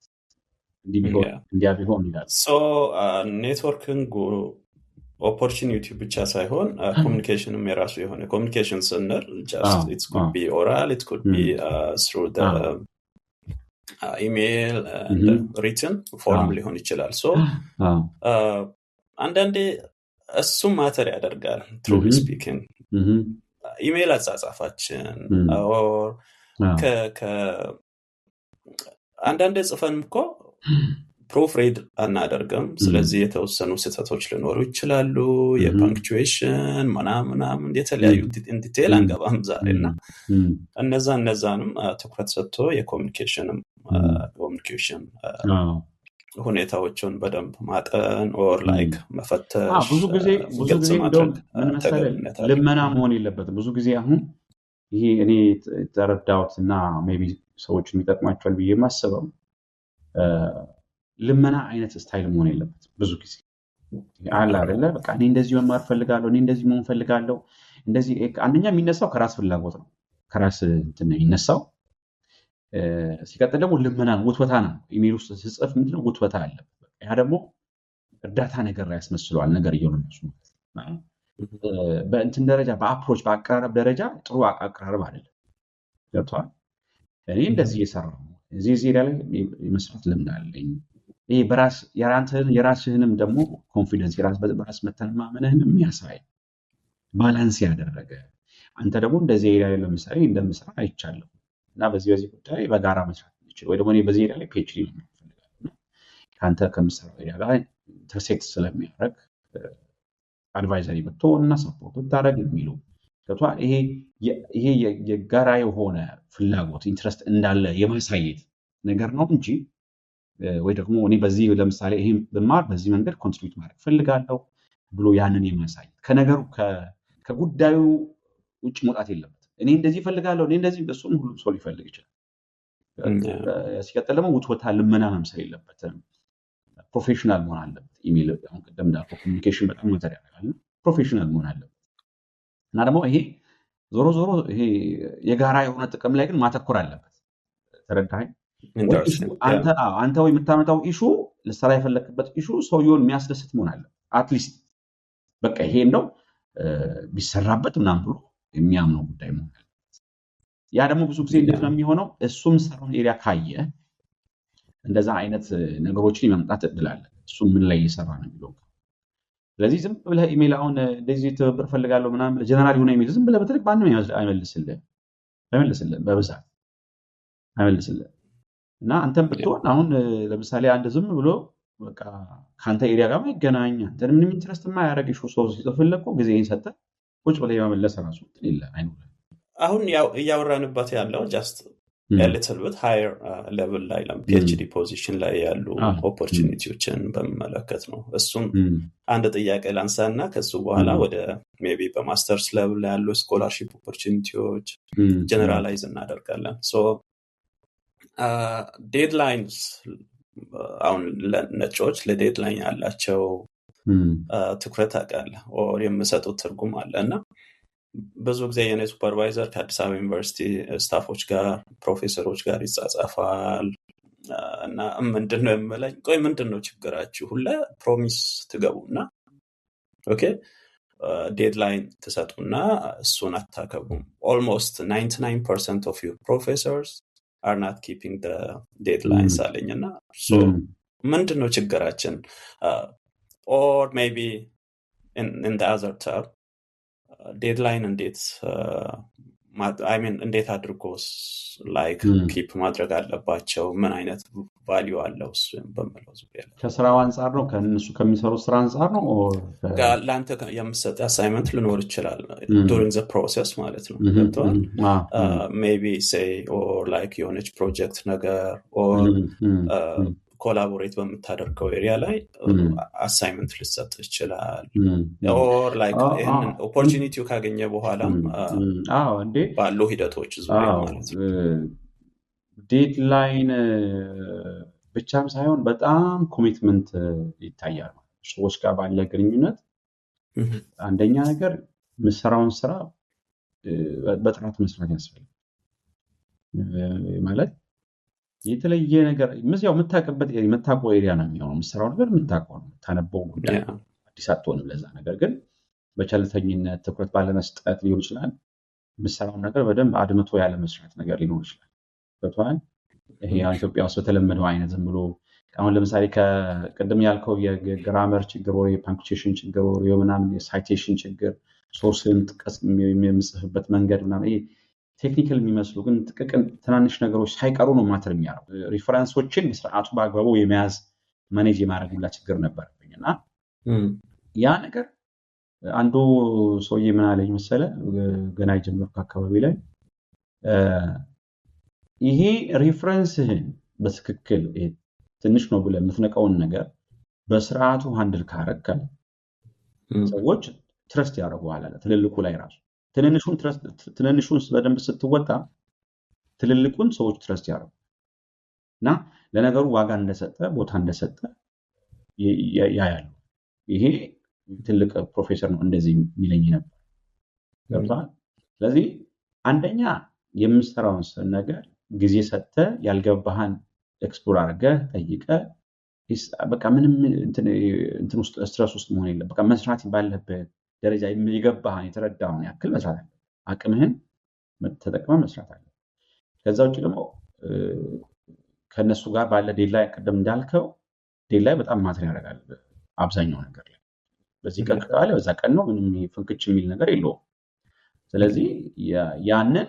እንዲያ ቢሆን ይላል። ኔትወርኪንግ ኦፖርቹኒቲ ብቻ ሳይሆን ኮሚኒኬሽንም የራሱ የሆነ ኮሚኒኬሽን ስንል ጀስት ኢትስ ኩድ ቢ ኦራል ኢት ኩድ ቢ ስሩ ዘ ኢሜል ሪትን ፎርም ሊሆን ይችላል። አንዳንዴ እሱም ማተር ያደርጋል። ትሩሊ ስፒኪንግ ኢሜል አጻጻፋችን አንዳንዴ ጽፈን እኮ ፕሩፍ ሬድ አናደርግም። ስለዚህ የተወሰኑ ስህተቶች ሊኖሩ ይችላሉ። የፓንክቹዌሽን ምናምን የተለያዩ ዲቴል አንገባም ዛሬና እነዛንም ትኩረት ሰጥቶ የኮሚኒኬሽን ሁኔታዎችን በደንብ ማጠን ኦር ላይክ መፈተሽ። ብዙ ጊዜ እንደውም ምን መሰለህ ልመና መሆን የለበትም። ብዙ ጊዜ አሁን ይሄ እኔ ተረዳሁት እና ሜይ ቢ ሰዎች የሚጠቅማቸዋል ብዬ የማስበው ልመና አይነት ስታይል መሆን የለበትም። ብዙ ጊዜ አለ አይደለ፣ በቃ እኔ እንደዚህ መማር ፈልጋለሁ፣ እኔ እንደዚህ መሆን ፈልጋለሁ። እንደዚህ አንደኛ የሚነሳው ከራስ ፍላጎት ነው፣ ከራስ እንትን ነው የሚነሳው። ሲቀጥል ደግሞ ልመና ውትወታ ነው። ኢሜል ውስጥ ስጽፍ ምንድነው ውትወታ አለበት። ያ ደግሞ እርዳታ ነገር ያስመስለዋል ነገር እየሆነ ነው። በእንትን ደረጃ በአፕሮች በአቀራረብ ደረጃ ጥሩ አቀራረብ አይደለም። ገብቷል። እኔ እንደዚህ እየሰራሁ እዚህ ላይ የመስራት ልምድ አለኝ። ይሄ በራስ የራስህንም ደግሞ ኮንፊደንስ በራስ መተማመንህን የሚያሳይ ባላንስ ያደረገ አንተ ደግሞ እንደዚህ ላይ ለምሳሌ እንደምሰራ አይቻለሁ እና በዚህ ጉዳይ በጋራ መስራት እንችል ወይ ደግሞ እኔ በዚህ ላይ ፒኤችዲ ነው ፈልጋለሁ ካንተ ከምሰራው ኤሪያ ጋር ኢንተርሴክት ስለሚያደርግ አድቫይዘሪ ብትሆንና ሰፖርት ብታደርግ የሚሉ ገብቷል። ይሄ የጋራ የሆነ ፍላጎት ኢንትረስት እንዳለ የማሳየት ነገር ነው እንጂ ወይ ደግሞ እኔ በዚህ ለምሳሌ ይሄን ብማር በዚህ መንገድ ኮንትሪቢዩት ማድረግ ፈልጋለሁ ብሎ ያንን የማሳየት ከነገሩ ከጉዳዩ ውጭ መውጣት የለበትም። እኔ እንደዚህ ፈልጋለሁ እኔ እንደዚህ በሱም ሁሉም ሰው ሊፈልግ ይችላል። ሲቀጥል ደግሞ ውትወታ ልመና መምሰል የለበትም። ፕሮፌሽናል መሆን አለበት። ኢሜል አሁን ቀደም እንዳልኩህ ኮሚኒኬሽን በጣም ወተር ያደርጋል። ፕሮፌሽናል መሆን አለበት እና ደግሞ ይሄ ዞሮ ይሄ የጋራ የሆነ ጥቅም ላይ ግን ማተኮር አለበት። ተረዳኸኝ? አንተ ወይ የምታመጣው ኢሹ ልሰራ የፈለክበት ኢሹ ሰውየውን የሚያስደስት መሆን አለበት። አትሊስት በቃ ይሄ ነው ቢሰራበት ምናምን ብሎ የሚያምነው ጉዳይ መሆን አለበት። ያ ደግሞ ብዙ ጊዜ እንዴት ነው የሚሆነው? እሱም ሰራውን ኤሪያ ካየ እንደዛ አይነት ነገሮችን የመምጣት እድል አለ። እሱ ምን ላይ እየሰራ ነው የሚለው። ስለዚህ ዝም ብለህ ኢሜል አሁን እንደዚህ ትብብር ፈልጋለሁ ምናምን ጀነራል የሆነ ኢሜል ዝም ብለህ በትልቅ ማንም አይመልስልህም በብዛት አይመልስልህም። እና አንተም ብትሆን አሁን ለምሳሌ አንድ ዝም ብሎ በቃ ካንተ ኤሪያ ጋር ማይገናኝ አንተን ምንም ኢንትረስት የማያደርግ ኢሹ ሰው ሲጽፍልህ እኮ ጊዜህን ሰጥተህ ቁጭ ብለህ የመመለስ ራሱ አይኖርም። አሁን እያወራንበት ያለው ጀስት ሊትል ቢት ሃየር ሌቭል ላይ ፒኤችዲ ፖዚሽን ላይ ያሉ ኦፖርቹኒቲዎችን በመመለከት ነው። እሱም አንድ ጥያቄ ላንሳና ከሱ በኋላ ወደ ሜይ ቢ በማስተርስ ሌቭል ላይ ያሉ ስኮላርሺፕ ኦፖርቹኒቲዎች ጀነራላይዝ እናደርጋለን። ሶ ዴድላይንስ አሁን ነጮች ለዴድላይን ያላቸው ትኩረት አውቃለሁ ኦር የምሰጡት ትርጉም አለ እና ብዙ ጊዜ የኔ ሱፐርቫይዘር ከአዲስ አበባ ዩኒቨርሲቲ ስታፎች ጋር ፕሮፌሰሮች ጋር ይጻጻፋል እና ምንድነው የምለኝ ቆይ ምንድነው ችግራችሁ ሁላ ፕሮሚስ ትገቡና ኦኬ ዴድላይን ትሰጡና እሱን አታከቡም almost 99% of your professors are not keeping the deadlines አለኝና so ምንድነው ችግራችን or maybe in the other term ዴድላይን እንዴት እንዴት አድርጎስ ላይክ ኪፕ ማድረግ አለባቸው ምን አይነት ቫልዩ አለው እሱ በመለው ዙሪያ ከስራው አንፃር ነው ከነሱ ከሚሰሩ ስራ አንፃር ነው ለአንተ የምሰጥ አሳይመንት ሊኖር ይችላል during the process ማለት ነው ገብቷል maybe say or like የሆነች ፕሮጀክት ነገር or ኮላቦሬት በምታደርገው ኤሪያ ላይ አሳይመንት ሊሰጥ ይችላል or like ኦፖርቹኒቲው ካገኘ በኋላ እንዴ ባለው ሂደቶች ዙሪያ ማለት ነው ዴድላይን ብቻም ሳይሆን በጣም ኮሚትመንት ይታያል ሰዎች ጋር ባለ ግንኙነት አንደኛ ነገር መስራውን ስራ በጥራት መስራት ያስፈልጋል ማለት የተለየ ነገር ምዝያው የምታቀበት የምታቆ ኤሪያ ነው የሚሆነው መስራው ነገር የምታቆው ነው ታነበው ጉዳይ አዲስ አትሆንም ለዛ ነገር ግን በቸልተኝነት ትኩረት ባለመስጠት ሊሆን ይችላል መስራው ነገር በደንብ አድምቶ ያለ መስራት ነገር ሊኖር ይችላል በቷን ይሄ ኢትዮጵያ ውስጥ በተለመደው አይነት ዝም ብሎ አሁን ለምሳሌ ከቀደም ያልከው የግራመር ችግር ወይ ፓንክቹዌሽን ችግር ወይ ምናምን የሳይቴሽን ችግር ሶስን ጥቀስ የሚጽፍበት መንገድ ምናምን ይሄ ቴክኒካል የሚመስሉ ግን ጥቅቅን ትናንሽ ነገሮች ሳይቀሩ ነው ማተር የሚያደርጉ ሪፈረንሶችን በስርዓቱ በአግባቡ የመያዝ ማኔጅ የማድረግላ ችግር ነበርብኝና ያ ነገር አንዱ ሰውዬ ምን አለኝ መሰለ ገና ጀምሮ አካባቢ ላይ ይሄ ሪፈረንስህን በትክክል ትንሽ ነው ብለ የምትነቀውን ነገር በስርዓቱ ሃንድል ካረከለ ሰዎች ትረስት ያደርጉዋል አለ ትልልቁ ላይ ራሱ ትንንሹን በደንብ ስትወጣ ትልልቁን ሰዎች ትረስት ያደርጉና ለነገሩ ዋጋ እንደሰጠ ቦታ እንደሰጠ ያያሉ ይሄ ትልቅ ፕሮፌሰር ነው እንደዚህ የሚለኝ ነበር ገብቷል ስለዚህ አንደኛ የምሰራውን ነገር ጊዜ ሰጥተ ያልገባህን ኤክስፕሎር አድርገህ ጠይቀህ በቃ ምንም እንትን ውስጥ ስትረስ ውስጥ መሆን የለም በቃ መስራት ባለበት ደረጃ የሚገባህን የተረዳውን ያክል መስራት አለ አቅምህን ተጠቅመህ መስራት አለ ከዛ ውጪ ደግሞ ከነሱ ጋር ባለ ዴድላይን ቀደም እንዳልከው ዴድላይን በጣም ማተር ያደርጋል አብዛኛው ነገር ላይ በዚህ ቀን ከተባለ በዛ ቀን ነው ምንም ፍንክች የሚል ነገር የለውም ስለዚህ ያንን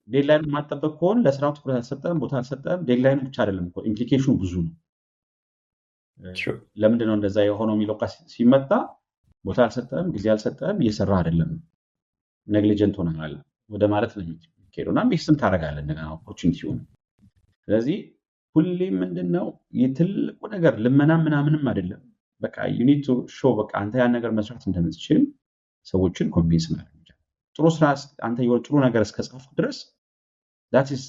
ዴድላይን ማጠበቅ ከሆነ ለስራው ትኩረት አልሰጠም ቦታ አልሰጠም ዴድላይን ብቻ አይደለም እኮ ኢምፕሊኬሽኑ ብዙ ነው ለምንድነው እንደዛ የሆነው የሚለው ቃል ሲመጣ ቦታ አልሰጠም ጊዜ አልሰጠም እየሰራ አይደለም ኔግሊጀንት ሆናል ወደ ማለት ነው የሚከደውና ሚስም ታረጋለህ እንደገና ኦፖርቹኒቲው ስለዚህ ሁሌም ምንድነው የትልቁ ነገር ልመና ምናምንም አይደለም በቃ you need to show በቃ አንተ ያን ነገር መስራት እንደምትችል ሰዎችን ኮንቪንስ ማድረግ ይችላል ጥሩ ስራ አንተ ጥሩ ነገር እስከጻፍ ድረስ that is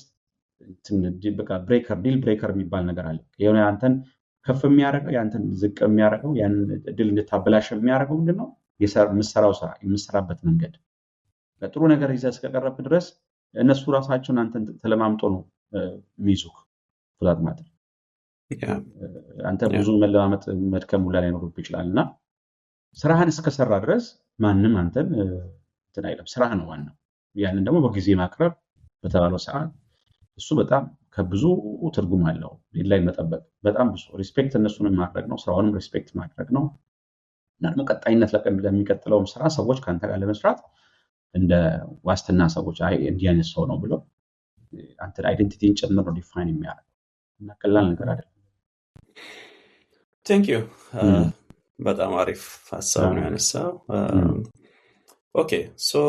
በቃ ዲል ብሬከር የሚባል ነገር አለ የሆነ አንተን ከፍ የሚያደርገው ያንተን ዝቅ የሚያደርገው ያን ድል እንድታበላሽ የሚያደርገው ምንድነው የምሰራው ስራ የምሰራበት መንገድ ለጥሩ ነገር ይዘህ እስከቀረብ ድረስ እነሱ ራሳቸውን አንተን ተለማምጦ ነው ሚዙክ ፍላት ማለት አንተ ብዙ መለማመጥ መድከም ሁላ ላይ ነው ይችላልና ስራህን እስከሰራ ድረስ ማንንም አንተን አይደለም ስራህ ነው ዋናው ያንን ደግሞ በጊዜ ማቅረብ በተባለው ሰዓት እሱ በጣም ከብዙ ትርጉም አለው ዴድላይን መጠበቅ በጣም ብዙ ሪስፔክት እነሱንም ማድረግ ነው ስራውንም ሪስፔክት ማድረግ ነው እና ደግሞ ቀጣይነት ለሚቀጥለውም ስራ ሰዎች ካንተ ጋር ለመስራት እንደ ዋስትና ሰዎች እንዲያነስ ሰው ነው ብሎ አንተ አይደንቲቲን ጨምሮ ዲፋይን የሚያደርግ እና ቀላል ነገር አይደለም Thank you በጣም አሪፍ ሀሳብ ነው ያነሳው። ኦኬ ሶ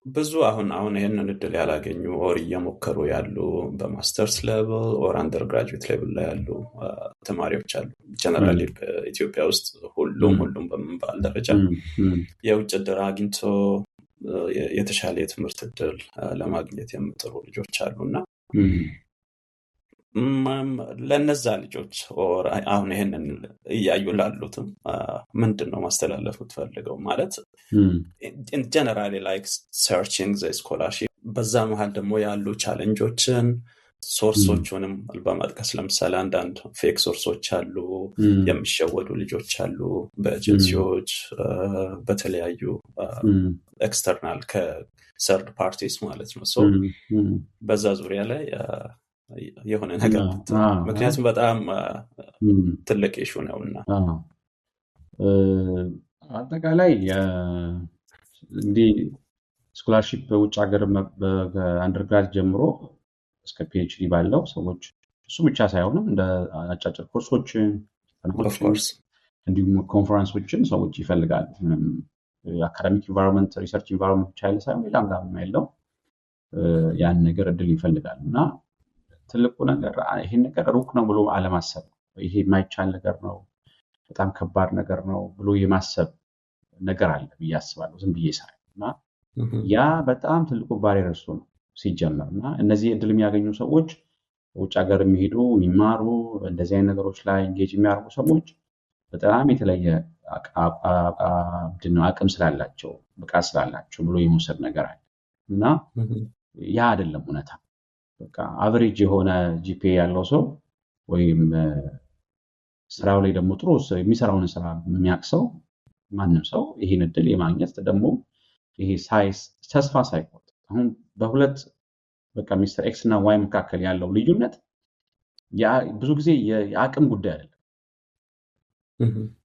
ብዙ አሁን ይህንን እድል ያላገኙ ኦር እየሞከሩ ያሉ በማስተርስ ሌቭል ኦር አንደር ግራጁዌት ሌቭል ላይ ያሉ ተማሪዎች አሉ። ጀነራሊ በኢትዮጵያ ውስጥ ሁሉም በምንባል ደረጃ የውጭ እድል አግኝቶ የተሻለ የትምህርት እድል ለማግኘት የሚጥሩ ልጆች አሉና ለነዛ ልጆች ኦር አሁን ይሄንን እያዩ ላሉትም ምንድን ነው ማስተላለፍ የምትፈልገው? ማለት in generally like searching the scholarship በዛ መሃል ደግሞ ያሉ ቻሌንጆችን ሶርሶቹንም በመጥቀስ ለምሳሌ አንዳንድ ፌክ ሶርሶች አሉ፣ የሚሸወዱ ልጆች አሉ በኤጀንሲዎች በተለያዩ ኤክስተርናል ከሰርድ ፓርቲስ ማለት ነው። ሶ በዛ ዙሪያ ላይ የሆነ ነገር ምክንያቱም በጣም ትልቅ ኢሹ ነውና አጠቃላይ እንግዲህ ስኮላርሺፕ በውጭ ሀገር በአንደርግራድ ጀምሮ እስከ ፒኤችዲ ባለው ሰዎች እሱ ብቻ ሳይሆንም እንደ አጫጭር ኮርሶችን እንዲሁም ኮንፈረንሶችን ሰዎች ይፈልጋሉ። አካዳሚክ ኢንቫይሮንመንት ሪሰርች ኢንቫይሮንመንት ብቻ ሳይሆን ሌላም ጋር የማይለው ያን ነገር እድል ይፈልጋሉ እና ትልቁ ነገር ይሄን ነገር ሩቅ ነው ብሎ አለማሰብ፣ ይሄ የማይቻል ነገር ነው በጣም ከባድ ነገር ነው ብሎ የማሰብ ነገር አለ ብዬ አስባለሁ ዝም ብዬ ሳይ እና ያ በጣም ትልቁ ባሪየር እሱ ነው ሲጀመር እና እነዚህ እድል የሚያገኙ ሰዎች ውጭ ሀገር የሚሄዱ የሚማሩ እንደዚህ አይነት ነገሮች ላይ ኢንጌጅ የሚያደርጉ ሰዎች በጣም የተለየ አቅም ስላላቸው ብቃት ስላላቸው ብሎ የመውሰድ ነገር አለ እና ያ አይደለም እውነታ። በቃ አቨሬጅ የሆነ ጂፒኤ ያለው ሰው ወይም ስራው ላይ ደግሞ ጥሩ የሚሰራውን ስራ የሚያክሰው ማንም ሰው ይሄን እድል የማግኘት ደግሞ ይሄ ተስፋ ሳይቆርጥ አሁን በሁለት በቃ ሚስተር ኤክስ እና ዋይ መካከል ያለው ልዩነት ብዙ ጊዜ የአቅም ጉዳይ አይደለም፣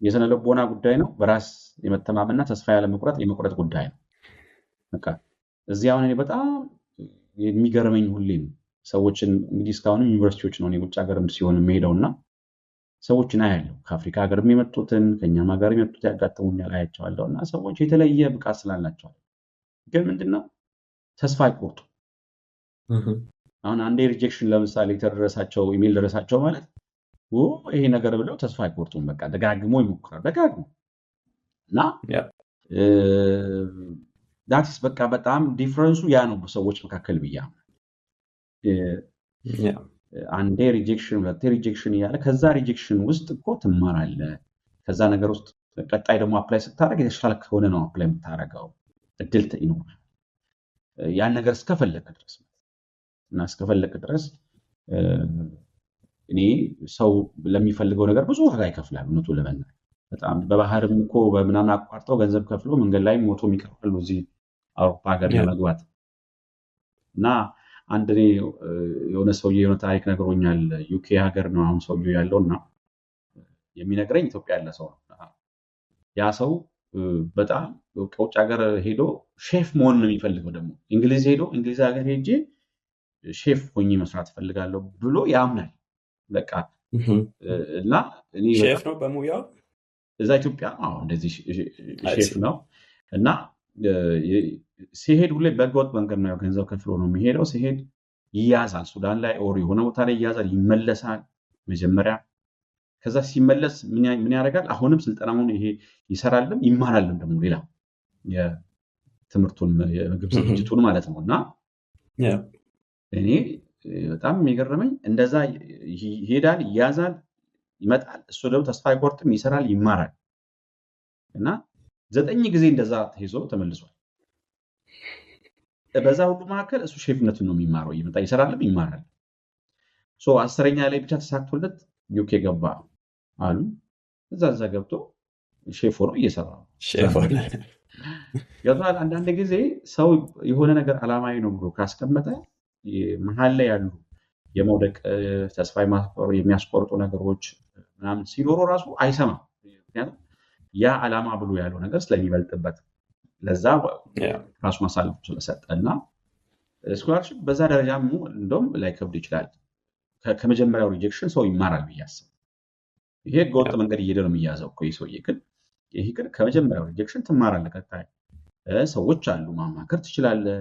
የስነ ልቦና ጉዳይ ነው። በራስ የመተማመንና ተስፋ ያለ የመቁረጥ ጉዳይ ነው። በቃ እዚህ አሁን እኔ በጣም የሚገርመኝ ሁሌም ሰዎችን እንግዲህ እስካሁን ዩኒቨርሲቲዎች ነው ውጭ ሀገርም ሲሆን የሚሄደውና ሰዎችን አያለሁ። ከአፍሪካ ሀገር የመጡትን ከኛም ሀገር የመጡት ያጋጥሙኛል አያቸዋለሁ እና ሰዎች የተለየ ብቃት ስላላቸው ግን ምንድነው ተስፋ አይቆርጡ። አሁን አንዴ ሪጀክሽን ለምሳሌ ተደረሳቸው ኢሜል ደረሳቸው ማለት ይሄ ነገር ብለው ተስፋ አይቆርጡም። በቃ ደጋግሞ ይሞክራሉ ደጋግሞ እና ዳትስ በቃ በጣም ዲፍረንሱ ያ ነው በሰዎች መካከል ብያ አንዴ ሪጀክሽን ሁለቴ ሪጀክሽን እያለ ከዛ ሪጀክሽን ውስጥ እኮ ትማራለህ። ከዛ ነገር ውስጥ ቀጣይ ደግሞ አፕላይ ስታደርግ የተሻለ ከሆነ ነው አፕላይ የምታደርገው እድል ይኖራል። ያን ነገር እስከፈለክ ድረስ እና እስከፈለክ ድረስ እኔ ሰው ለሚፈልገው ነገር ብዙ ዋጋ ይከፍላል። እውነቱ ለመናገር በጣም በባህርም እኮ በምናምን አቋርጠው ገንዘብ ከፍሎ መንገድ ላይ ሞቶ የሚከፍሉ እዚህ አውሮፓ ሀገር ለመግባት እና አንድ እኔ የሆነ ሰውዬ የሆነ ታሪክ ነግሮኛል። ዩኬ ሀገር ነው አሁን ሰውዬው ያለው እና የሚነግረኝ ኢትዮጵያ ያለ ሰው ነው። ያ ሰው በጣም ከውጭ ሀገር ሄዶ ሼፍ መሆን ነው የሚፈልገው። ደግሞ እንግሊዝ ሄዶ እንግሊዝ ሀገር ሄጄ ሼፍ ሆኜ መስራት ፈልጋለሁ ብሎ ያምናል። በቃ እና እኔ ሼፍ ነው በሙያው እዛ ኢትዮጵያ እንደዚህ ሼፍ ነው እና ሲሄድ ሁሌ በህገወጥ መንገድ ነው ገንዘብ ከፍሎ ነው የሚሄደው። ሲሄድ ይያዛል፣ ሱዳን ላይ ኦር የሆነ ቦታ ላይ ይያዛል፣ ይመለሳል መጀመሪያ። ከዛ ሲመለስ ምን ያደርጋል? አሁንም ስልጠናውን ይሄ ይሰራልም ይማራልም ደግሞ ሌላ የትምህርቱን የምግብ ዝግጅቱን ማለት ነው። እና እኔ በጣም የሚገርመኝ እንደዛ ይሄዳል፣ ይያዛል፣ ይመጣል። እሱ ደግሞ ተስፋ አይቆርጥም፣ ይሰራል፣ ይማራል እና 9 ጊዜ እንደዛ ተይዞ ተመልሷል። በዛ ሁሉ መካከል እሱ ሼፍነቱን ነው የሚማረው፣ ይመጣ ይሰራልም ይማራል። 10ኛ ላይ ብቻ ተሳክቶለት ዩኬ ገባ አሉ። እዛ ገብቶ ሼፍ ሆኖ እየሰራ ነው። አንዳንድ ጊዜ ሰው የሆነ ነገር አላማዊ ነው ብሎ ካስቀመጠ መሀል ላይ ያሉ የመውደቅ ተስፋ የሚያስቆርጡ ነገሮች ምናምን ሲኖሩ ራሱ አይሰማም። ምክንያቱም ያ አላማ ብሎ ያለው ነገር ስለሚበልጥበት ለዛ ራሱ ማሳለፉ ስለሰጠ እና ስኮላርሺፕ በዛ ደረጃ እንደውም ላይከብድ ይችላል። ከመጀመሪያው ሪጀክሽን ሰው ይማራል ብዬ አስባለሁ። ይሄ ህገወጥ መንገድ እየሄደ ነው የሚያዘው እኮ ይህ ሰውዬ። ግን ይሄ ግን ከመጀመሪያው ሪጀክሽን ትማራለህ። ቀጣይ ሰዎች አሉ፣ ማማከር ትችላለህ፣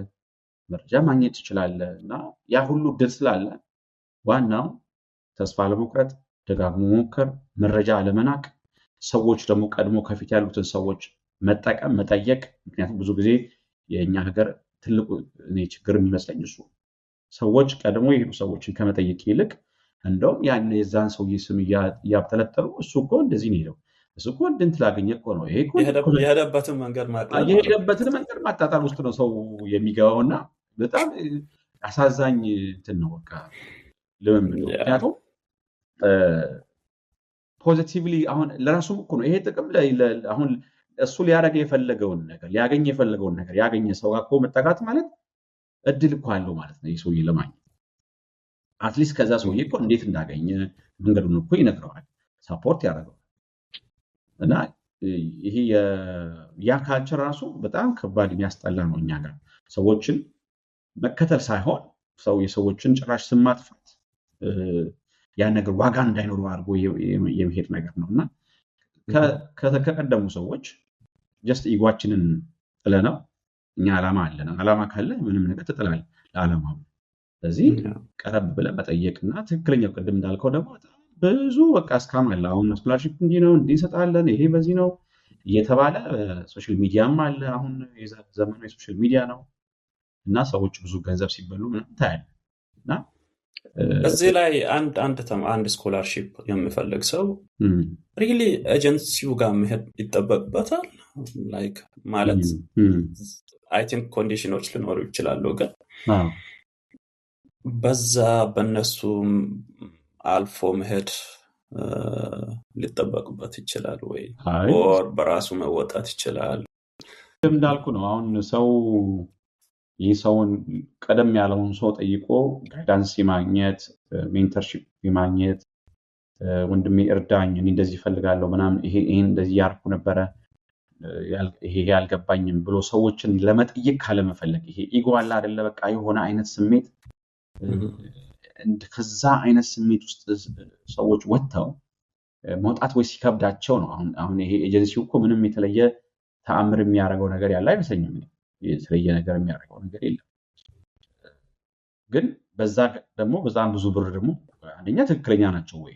መረጃ ማግኘት ትችላለህ። እና ያ ሁሉ እድል ስላለ ዋናው ተስፋ አለመቁረጥ፣ ደጋግሞ መሞከር፣ መረጃ አለመናቅ፣ ሰዎች ደግሞ ቀድሞ ከፊት ያሉትን ሰዎች መጠቀም፣ መጠየቅ። ምክንያቱም ብዙ ጊዜ የእኛ ሀገር ትልቁ እኔ ችግር የሚመስለኝ እሱ ሰዎች ቀድሞ የሄዱ ሰዎችን ከመጠየቅ ይልቅ እንደውም ያን የዛን ሰውዬ ስም እያብጠለጠሉ እሱ እኮ እንደዚህ ነው ሄደው እሱ እኮ እንትን ላገኘ እኮ ነው ይሄ የሄደበትን መንገድ ማቅለል የሄደበትን መንገድ ማጣጣል ውስጥ ነው ሰው የሚገባውና በጣም አሳዛኝ እንትን ነው በቃ ልምምድ ነው። ምክንያቱም ፖዚቲቭሊ አሁን ለራሱም እኮ ነው ይሄ ጥቅም አሁን እሱ ሊያደርግ የፈለገውን ነገር ሊያገኝ የፈለገውን ነገር ያገኘ ሰው ጋር እኮ መጠጋት ማለት እድል እኮ አለው ማለት ነው። ይህ ሰውዬ ለማግኘት አትሊስት ከዛ ሰውዬ እኮ እንዴት እንዳገኘ መንገዱን እኮ ይነግረዋል፣ ሳፖርት ያደርገዋል። እና ይሄ ያ ካልቸር ራሱ በጣም ከባድ የሚያስጠላ ነው። እኛ ጋር ሰዎችን መከተል ሳይሆን የሰዎችን ጭራሽ ስም ማጥፋት ያን ነገር ዋጋ እንዳይኖሩ አድርጎ የሚሄድ ነገር ነው። እና ከቀደሙ ሰዎች ጀስት ኢጓችንን ጥለነው እኛ ዓላማ አለን። ዓላማ ካለ ምንም ነገር ትጥላለህ ለዓላማ። ስለዚህ ቀረብ ብለህ መጠየቅና ትክክለኛው ቅድም እንዳልከው ደግሞ ብዙ በቃ እስካም አለ። አሁን ስኮላርሺፕ እንዲህ ነው እንዲህ እንሰጣለን ይሄ በዚህ ነው እየተባለ ሶሻል ሚዲያም አለ። አሁን ዘመኑ የሶሻል ሚዲያ ነው እና ሰዎች ብዙ ገንዘብ ሲበሉ ምንም ታያለህ። እና እዚህ ላይ አንድ ስኮላርሺፕ የሚፈልግ ሰው ሪሊ ኤጀንሲው ጋር መሄድ ይጠበቅበታል። ላይክ ማለት አይ ቲንክ ኮንዲሽኖች ሊኖሩ ይችላሉ፣ ግን በዛ በእነሱ አልፎ መሄድ ሊጠበቅበት ይችላል ወይ ወር በራሱ መወጣት ይችላል? እንዳልኩ ነው። አሁን ሰው ይህ ሰውን ቀደም ያለውን ሰው ጠይቆ ጋይዳንስ የማግኘት ሜንተርሺፕ የማግኘት ወንድሜ እርዳኝ እኔ እንደዚህ እፈልጋለሁ ምናምን ይሄን እንደዚህ ያርኩ ነበረ ይሄ ያልገባኝም ብሎ ሰዎችን ለመጠየቅ ካለመፈለግ ይሄ ኢጎ አለ አይደለ? በቃ የሆነ አይነት ስሜት ከዛ አይነት ስሜት ውስጥ ሰዎች ወጥተው መውጣት ወይ ሲከብዳቸው ነው። አሁን ይሄ ኤጀንሲው እኮ ምንም የተለየ ተአምር የሚያደርገው ነገር ያለ አይመስለኝም። የተለየ ነገር የሚያደርገው ነገር የለም። ግን በዛ ደግሞ በዛም ብዙ ብር ደግሞ አንደኛ ትክክለኛ ናቸው ወይ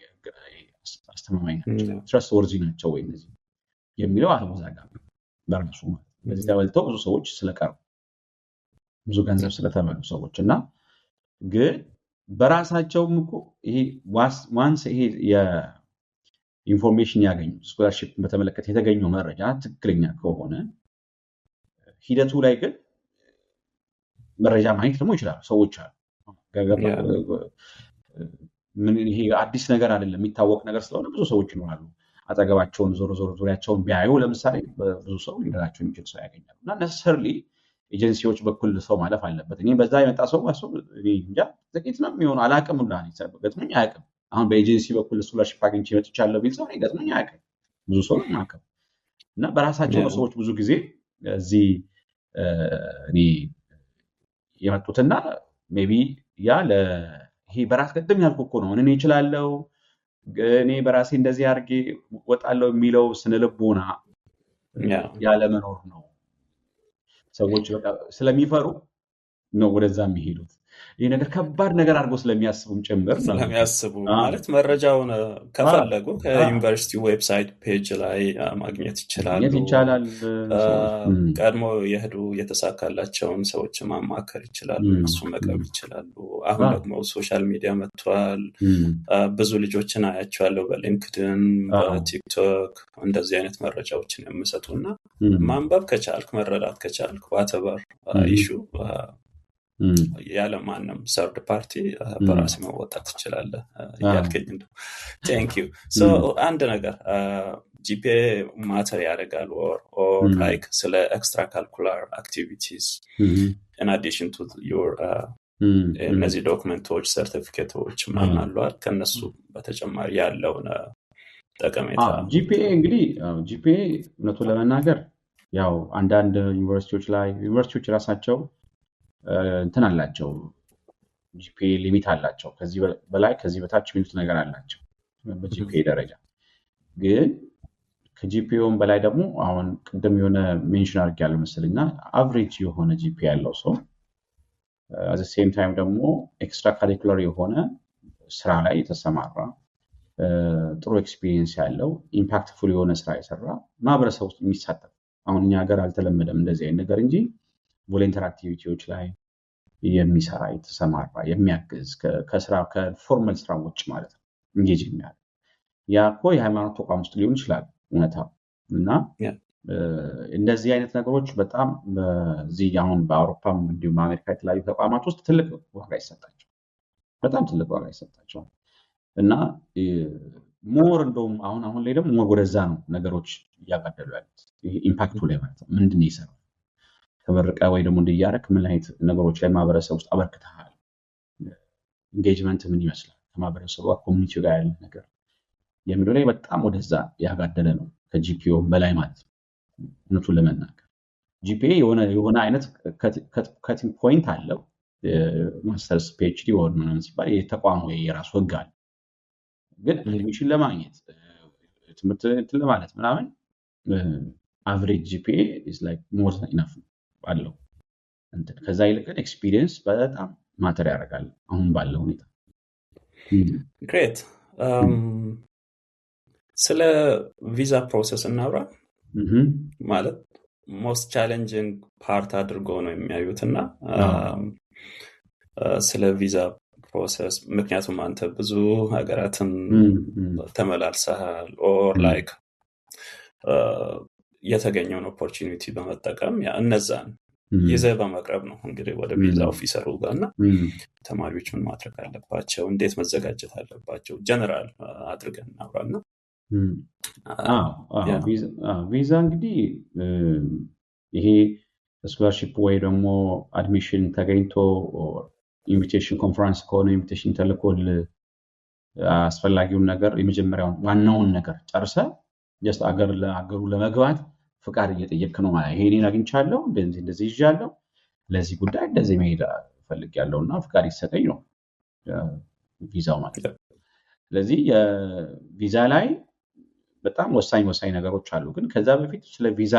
አስተማማኝ ናቸው ትረስት ወርዚ ናቸው ወይ እነዚህ የሚለው አለመዛጋቢ በራሱ በዚህ ጋር ወልተው ብዙ ሰዎች ስለቀሩ ብዙ ገንዘብ ስለተበሉ ሰዎች እና ግን በራሳቸውም እኮ ይሄ ዋንስ ይሄ የኢንፎርሜሽን ያገኙ ስኮላርሺፕ በተመለከተ የተገኘው መረጃ ትክክለኛ ከሆነ ሂደቱ ላይ ግን መረጃ ማግኘት ደግሞ ይችላሉ ሰዎች አሉ። ይሄ አዲስ ነገር አይደለም፣ የሚታወቅ ነገር ስለሆነ ብዙ ሰዎች ይኖራሉ አጠገባቸውን ዞሮ ዙሪያቸውን ቢያዩ ለምሳሌ ብዙ ሰው ሊደራቸው የሚችል ሰው ያገኛሉ። እና ነሰሰርሊ ኤጀንሲዎች በኩል ሰው ማለፍ አለበት። እኔ በዛ የመጣ ሰው እንጃ ጥቂት ነው የሚሆነው አላቅም ብላ ገጥሞኝ አያውቅም። አሁን በኤጀንሲ በኩል ስኮላርሺፕ አግኝቼ መጥቻለሁ ቢል ሰው ገጥሞኝ አያውቅም። ብዙ ሰው ማከም እና በራሳቸው ሰዎች ብዙ ጊዜ እዚህ እኔ የመጡትና ሜቢ ያ ይሄ በራስ ቅድም ያልኩህ እኮ ነው እኔ እችላለሁ እኔ በራሴ እንደዚህ አድርጌ ወጣለሁ የሚለው ስነልቦና ያለመኖር ነው። ሰዎች በቃ ስለሚፈሩ ነው ወደዛ የሚሄዱት። ይህ ነገር ከባድ ነገር አድርጎ ስለሚያስቡም ጭምር ስለሚያስቡ ማለት መረጃውን ከፈለጉ ከዩኒቨርሲቲ ዌብሳይት ፔጅ ላይ ማግኘት ይችላል። ቀድሞ የሄዱ የተሳካላቸውን ሰዎች ማማከር ይችላሉ፣ እሱ መቅረብ ይችላሉ። አሁን ደግሞ ሶሻል ሚዲያ መጥቷል። ብዙ ልጆችን አያቸዋለሁ በሊንክድን በቲክቶክ እንደዚህ አይነት መረጃዎችን የሚሰጡና ማንበብ ከቻልክ መረዳት ከቻልክ ዋተቨር ኢሹ ያለ ማንም ሰርድ ፓርቲ በራስ መወጣት ትችላለህ ያልከኝ እንደው ቴንክ ዩ ሶ አንድ ነገር ጂፒኤ ማተር ያደርጋል or like ስለ ኤክስትራ ካልኩላር አክቲቪቲስ in addition to your እነዚህ ዶክመንቶች ሰርቲፊኬቶች ምናምን አሏል ከነሱ በተጨማሪ ያለውን ጠቀሜታ ጂፒኤ እንግዲህ ጂፒኤ እውነቱን ለመናገር ያው አንዳንድ ዩኒቨርሲቲዎች ራሳቸው እንትን አላቸው ጂፒኤ ሊሚት አላቸው። ከዚህ በላይ ከዚህ በታች የሚሉት ነገር አላቸው በጂፒኤ ደረጃ። ግን ከጂፒኤውም በላይ ደግሞ አሁን ቅድም የሆነ ሜንሽን አድርጌያለሁ መሰለኝና አቨሬጅ የሆነ ጂፒኤ ያለው ሰው አት ሴም ታይም ደግሞ ኤክስትራ ካሪኩለር የሆነ ስራ ላይ የተሰማራ ጥሩ ኤክስፒሪየንስ ያለው ኢምፓክትፉል የሆነ ስራ የሰራ ማህበረሰብ ውስጥ የሚሳተፍ አሁን እኛ ሀገር አልተለመደም እንደዚህ አይነት ነገር እንጂ ቮለንተር አክቲቪቲዎች ላይ የሚሰራ የተሰማራ የሚያግዝ ከስራ ከፎርማል ስራ ውጭ ማለት ነው እንጌጅ የሚያደርግ ያ እኮ የሃይማኖት ተቋም ውስጥ ሊሆን ይችላል እውነታው እና እንደዚህ አይነት ነገሮች በጣም በዚህ አሁን በአውሮፓም እንዲሁም በአሜሪካ የተለያዩ ተቋማት ውስጥ ትልቅ ዋጋ ይሰጣቸው በጣም ትልቅ ዋጋ ይሰጣቸው እና ሞር እንደውም አሁን ላይ ደግሞ ሞር ወደዛ ነው ነገሮች እያጋደሉ ያሉት ኢምፓክቱ ላይ ማለት ነው ምንድን ነው ይሰራል ተመረቀ ወይ ደግሞ እንዲያረክ ምን አይነት ነገሮች ላይ ማህበረሰብ ውስጥ አበርክተሃል ኢንጌጅመንት ምን ይመስላል ከማህበረሰቡ ኮሚኒቲው ጋር ያለ ነገር የሚለው ላይ በጣም ወደዛ ያጋደለ ነው ከጂፒኤው በላይ ማለት ነው እውነቱን ለመናገር ጂፒኤ የሆነ አይነት ከቲንግ ፖይንት አለው ማስተርስ ፒኤችዲ ወር ምናምን ሲባል የተቋሙ የራሱ ህግ አለ ግን አድሚሽን ለማግኘት ትምህርት ለማለት ምናምን አቨሬጅ ጂፒኤ ኢዝ ላይክ ሞር ዛን ኢነፍ ባለው ከዛ ይልቅ ኤክስፒሪየንስ በጣም ማተር ያደርጋል አሁን ባለው ሁኔታ ግሬት ስለ ቪዛ ፕሮሰስ እናውራ ማለት ሞስት ቻሌንጂንግ ፓርት አድርጎ ነው የሚያዩትና ስለ ቪዛ ፕሮሰስ ምክንያቱም አንተ ብዙ ሀገራትን ተመላልሰሃል ኦር ላይክ የተገኘውን ኦፖርቹኒቲ በመጠቀም እነዛን ይዘህ በመቅረብ ነው እንግዲህ ወደ ቪዛ ኦፊሰሩ ጋርና ተማሪዎች ምን ማድረግ አለባቸው እንዴት መዘጋጀት አለባቸው ጀነራል አድርገን እናውራና ቪዛ እንግዲህ ይሄ ስኮላርሺፕ ወይ ደግሞ አድሚሽን ተገኝቶ ኢንቪቴሽን ኮንፈረንስ ከሆነ ኢንቪቴሽን ተልኮል አስፈላጊውን ነገር የመጀመሪያውን ዋናውን ነገር ጨርሰ ጀስት አገሩ ለመግባት ፍቃድ እየጠየቅክ ነው ማለት ይሄንን አግኝቻለሁ እንደዚህ ይዣለሁ ለዚህ ጉዳይ እንደዚህ መሄድ ፈልጌያለሁና ፍቃድ ይሰጠኝ ነው ቪዛው ማለት ነው ስለዚህ የቪዛ ላይ በጣም ወሳኝ ነገሮች አሉ ግን ከዛ በፊት ስለ ቪዛ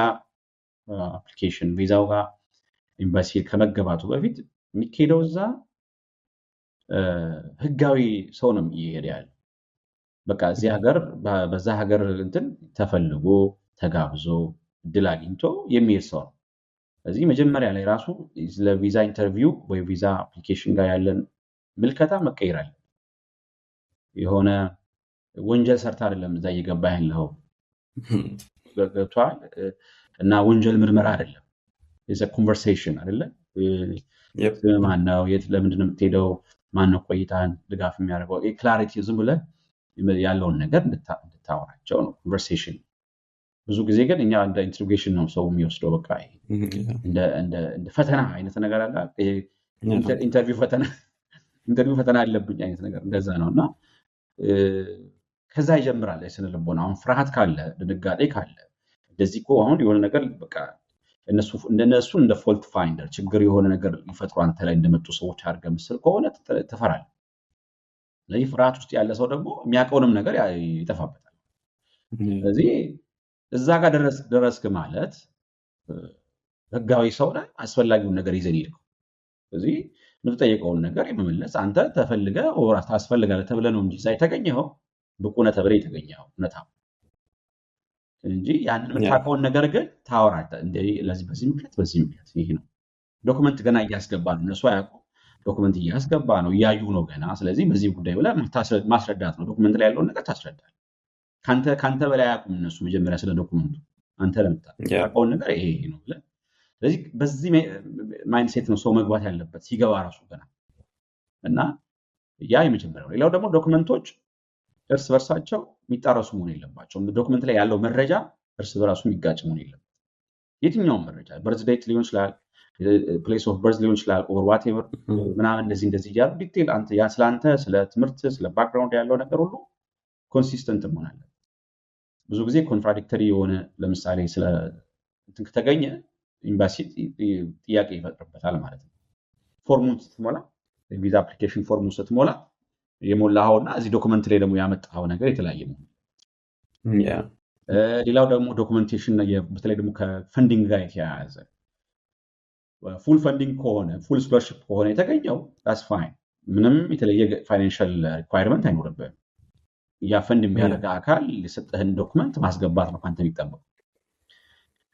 አፕሊኬሽን ቪዛው ጋር ኤምባሲ ከመገባቱ በፊት የሚካሄደው እዛ ህጋዊ ሰው ነው ይሄድ ያለ በቃ እዚህ ሀገር በዛ ሀገር እንትን ተፈልጎ ተጋብዞ እድል አግኝቶ የሚሄድ ሰው ነው ስለዚህ መጀመሪያ ላይ ራሱ ለቪዛ ኢንተርቪው ወይ ቪዛ አፕሊኬሽን ጋር ያለን ምልከታ መቀየር አለ የሆነ ወንጀል ሰርታ አይደለም እዛ እየገባ ያለው ገብቷል እና ወንጀል ምርመራ አይደለም is a conversation አይደለ ማነው የት ለምንድን ነው የምትሄደው ማነው ቆይታን ድጋፍ የሚያደርገው ክላሪቲ ዝም ብለህ ያለውን ነገር እንድታወራቸው ነው ኮንቨርሴሽን ብዙ ጊዜ ግን እኛ እንደ ኢንትሮጌሽን ነው ሰው የሚወስደው በቃ እንደ ፈተና አይነት ነገር አለ ኢንተርቪው ፈተና አለብኝ አይነት ነገር እንደዛ ነውና ከዛ ይጀምራል የስነ ልቦና አሁን ፍርሃት ካለ ድንጋጤ ካለ እንደዚህ እኮ አሁን የሆነ ነገር በቃ እነሱ እንደ ፎልት ፋይንደር ችግር የሆነ ነገር ይፈጥሩ አንተ ላይ እንደመጡ ሰዎች አድርገህ ምስል ከሆነ ተፈራል ለዚህ ፍርሃት ውስጥ ያለ ሰው ደግሞ የሚያውቀውንም ነገር ይጠፋበታል ስለዚህ እዛ ጋር ደረስክ ማለት ህጋዊ ሰው ላይ አስፈላጊውን ነገር ይዘን ይልኩ ስለዚህ የምትጠይቀውን ነገር የመመለስ አንተ ተፈልገህ ወራስ ታስፈልጋለህ ተብለህ ነው እንጂ ሳይተገኘው ብቁ ነህ ተብለህ የተገኘው እውነታው እንጂ ያንን የምታውቀውን ነገር ግን ታወራለህ እንደዚህ ለዚህ በዚህ ምክንያት ይሄ ነው ዶክመንት ገና እያስገባ ነው እነሱ አያውቁ ዶክመንት እያስገባ ነው እያዩ ነው ገና ስለዚህ በዚህ ጉዳይ ብለህ ማስረዳት ነው ዶክመንት ላይ ያለውን ነገር ታስረዳለህ ካንተ በላይ አያውቁም እነሱ መጀመሪያ ስለ ዶክመንቱ አንተ ለምታውቀውን ነገር ይሄ ነው ብለህ ስለዚህ በዚህ ማይንድሴት ነው ሰው መግባት ያለበት ሲገባ ራሱ ገና እና ያ የመጀመሪያው ሌላው ደግሞ ዶክመንቶች እርስ በርሳቸው የሚጣረሱ መሆን የለባቸውም ዶክመንት ላይ ያለው መረጃ እርስ በራሱ የሚጋጭ መሆን የለበትም የትኛውም መረጃ በርዝ ዴት ሊሆን ይችላል ፕሌስ ኦፍ በርዝ ሊሆን ይችላል ኦር ዋትኤቨር ምናምን እንደዚህ ያሉ ዲቴል አንተ ያ ስላንተ ስለ ትምህርት ስለ ባክግራውንድ ያለው ነገር ሁሉ ኮንሲስተንት መሆን አለበት ብዙ ጊዜ ኮንትራዲክተሪ የሆነ ለምሳሌ ስለ እንትን ከተገኘ ኤምባሲ ጥያቄ ይፈጥርበታል ማለት ነው ፎርሙን ስትሞላ የቪዛ አፕሊኬሽን ፎርሙን ስትሞላ የሞላኸውና እዚህ ዶክመንት ላይ ደግሞ ያመጣኸው ነገር የተለያየ ነው ሌላው ደግሞ ዶክመንቴሽን በተለይ ደግሞ ከፈንዲንግ ጋር የተያያዘ ፉል ፈንዲንግ ከሆነ ፉል ስኮላርሺፕ ከሆነ የተገኘው ዳስ ፋይን፣ ምንም የተለየ ፋይናንሻል ሪኳየርመንት አይኖርብህም። ያ ፈንድ የሚያደርግ አካል የሰጠህን ዶክመንት ማስገባት ነው ካንተ የሚጠበቅ።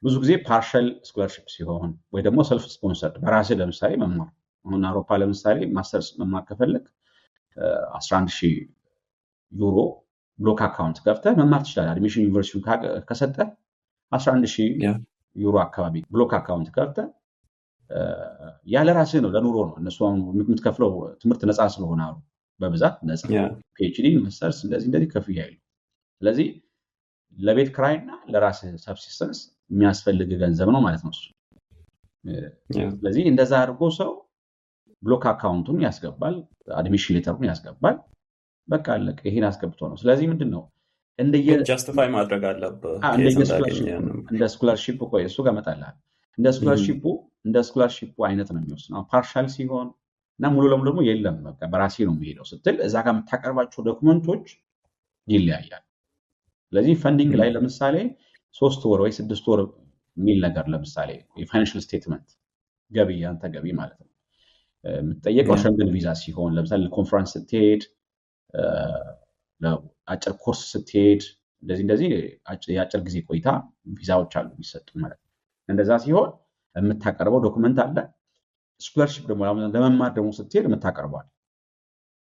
ብዙ ጊዜ ፓርሻል ስኮላርሺፕ ሲሆን ወይ ደግሞ ሰልፍ ስፖንሰርድ በራስህ ለምሳሌ መማር፣ አሁን አውሮፓ ለምሳሌ ማስተርስ መማር ከፈለግ 11,000 ዩሮ ብሎክ አካውንት ከፍተህ መማር ትችላለህ። አድሚሽን ዩኒቨርሲቲ ከሰጠ 11,000 ዩሮ አካባቢ ብሎክ አካውንት ከፍተህ ያለ ራስህ ነው፣ ለኑሮ ነው። እነሱ የምትከፍለው ትምህርት ነፃ ስለሆነ አሉ በብዛት ነፃ ፒኤችዲ ማስተርስ እንደዚህ ከፍያ ይሉ። ስለዚህ ለቤት ክራይና ለራስህ ሰብሲስተንስ የሚያስፈልግ ገንዘብ ነው ማለት ነው እሱ። ስለዚህ እንደዛ አድርጎ ሰው ብሎክ አካውንቱን ያስገባል፣ አድሚሽን ሌተሩን ያስገባል። በቃ አለቀ። ይሄን አስገብቶ ነው። ስለዚህ ምንድነው ጃስቲፋይ ማድረግ አለበት እንደ ስኮላርሺፕ ቆይ እሱ ጋር እመጣለሁ። እንደ ስኮላርሺፑ አይነት ነው የሚወስነው። ፓርሻል ሲሆን እና ሙሉ ለሙሉ ደግሞ የለም በቃ በራሴ ነው የሚሄደው ስትል እዛ ጋር የምታቀርባቸው ዶክመንቶች ይለያያል። ስለዚህ ፈንዲንግ ላይ ለምሳሌ 3 ወር ወይ 6 ወር የሚል ነገር ለምሳሌ የፋይናንሻል ስቴትመንት ገቢ ያንተ ገቢ ማለት ነው የምትጠየቀው ሸንገን ቪዛ ሲሆን ለምሳሌ ለኮንፈረንስ ስትሄድ፣ ለአጭር ኮርስ ስትሄድ እንደዚህ የአጭር ጊዜ ቆይታ ቪዛዎች አሉ የሚሰጡ ማለት ነው። እንደዛ ሲሆን የምታቀርበው ዶክመንት አለ። ስኮላርሺፕ ደግሞ ለመማር ደግሞ ስትሄድ የምታቀርበዋል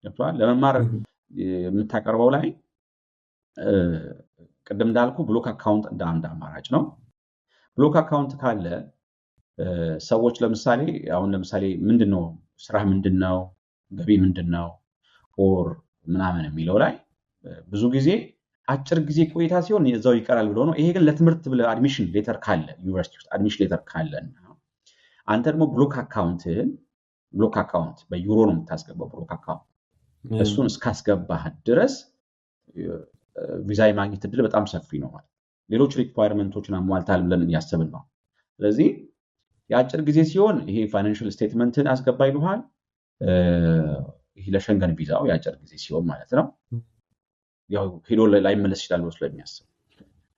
ገብቷል። ለመማር የምታቀርበው ላይ ቅድም እንዳልኩ ብሎክ አካውንት እንደ አንድ አማራጭ ነው። ብሎክ አካውንት ካለ ሰዎች ለምሳሌ አሁን ለምሳሌ ምንድነው ስራ ምንድነው ገቢ ምንድነው ኦር ምናምን የሚለው ላይ ብዙ ጊዜ አጭር ጊዜ ቆይታ ሲሆን እዛው ይቀራል ብሎ ነው። ይሄ ግን ለትምህርት ብለ አድሚሽን ሌተር ካለ ዩኒቨርሲቲ ውስጥ አድሚሽን ሌተር ካለ አንተ ደግሞ ብሎክ አካውንት በዩሮ ነው የምታስገባው። ብሎክ አካውንት እሱን እስካስገባህ ድረስ ቪዛ የማግኘት እድል በጣም ሰፊ ነው ማለት። ሌሎች ሪኳየርመንቶችን አሟልታል ብለን እያሰብን ነው። ስለዚህ የአጭር ጊዜ ሲሆን ይሄ ፋይናንሻል ስቴትመንትን አስገባ ይሉሃል። ይሄ ለሸንገን ቪዛው የአጭር ጊዜ ሲሆን ማለት ነው። ያው ሄዶ ላይመለስ ይችላል ብሎ ስለሚያስብ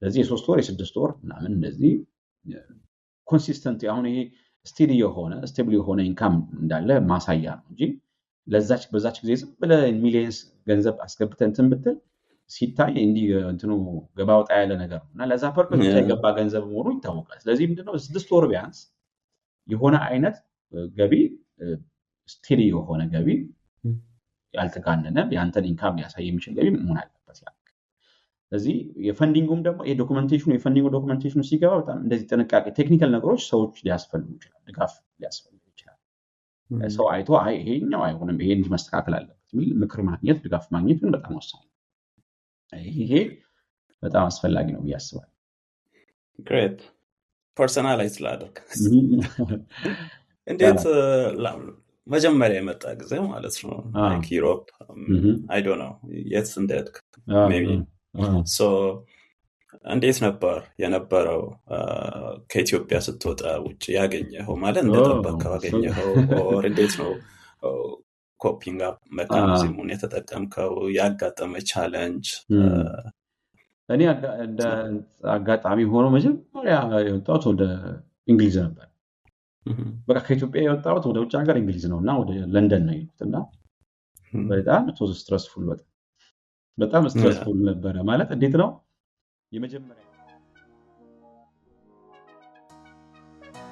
ስለዚህ የ3 ወር የ6 ወር ምናምን እንደዚህ ኮንሲስተንት አሁን ይሄ ስቴብል የሆነ ኢንካም እንዳለ ማሳያ ነው እንጂ በዛች ጊዜ ዝም ብለህ ሚሊየንስ ገንዘብ አስገብተህ እንትን ብትል ሲታይ እንዲህ እንትኑ ገባ ወጣ ያለ ነገር ነው እና ለዛ ፐርፐዝ የገባ ገንዘብ መሆኑ ይታወቃል። ስለዚህ ምንድነው 6 ወር ቢያንስ የሆነ አይነት ገቢ ስቴዲ የሆነ ገቢ ያልተጋነነ ያንተን ኢንካም ሊያሳይ የሚችል ገቢ መሆን አለበት። ስለዚህ የፈንዲንጉም ደግሞ የፈንዲንጉ ዶክመንቴሽኑ ሲገባ በጣም እንደዚህ ጥንቃቄ ቴክኒካል ነገሮች ሰዎች ሊያስፈልጉ ይችላል፣ ድጋፍ ሊያስፈልጉ ይችላል። ሰው አይቶ ይሄኛው አይሆንም ይሄ እንዲህ መስተካከል አለበት የሚል ምክር ማግኘት ድጋፍ ማግኘት ግን በጣም ወሳኝ ነው። ይሄ በጣም አስፈላጊ ነው ብዬ አስባለሁ። ግሬት ፐርሰናላይዝ ላድርግ። እንዴት መጀመሪያ የመጣ ጊዜ ማለት ነው ላይክ ዩሮፕ አይ ዶንት ኖ የት እንደሄድክ ሜቢ ሶ እንዴት ነበር የነበረው ከኢትዮጵያ ስትወጣ ውጭ ያገኘኸው ማለት እንደጠበቅከው ያገኘኸው ኦር እንዴት ነው ኮፒንግ አፕ ሜካኒዝሙን የተጠቀምከው? ያጋጠመ ቻሌንጅ? እኔ እንደ አጋጣሚ ሆኖ መጀመሪያ የወጣሁት ወደ እንግሊዝ ነበር። በቃ ከኢትዮጵያ የወጣሁት ወደ ውጭ ሀገር እንግሊዝ ነውና ወደ ለንደን ነው የሄድኩትና በጣም ስትረስፉል በጣም ስትረስፉል ነበረ። ማለት እንዴት ነው የመጀመሪያ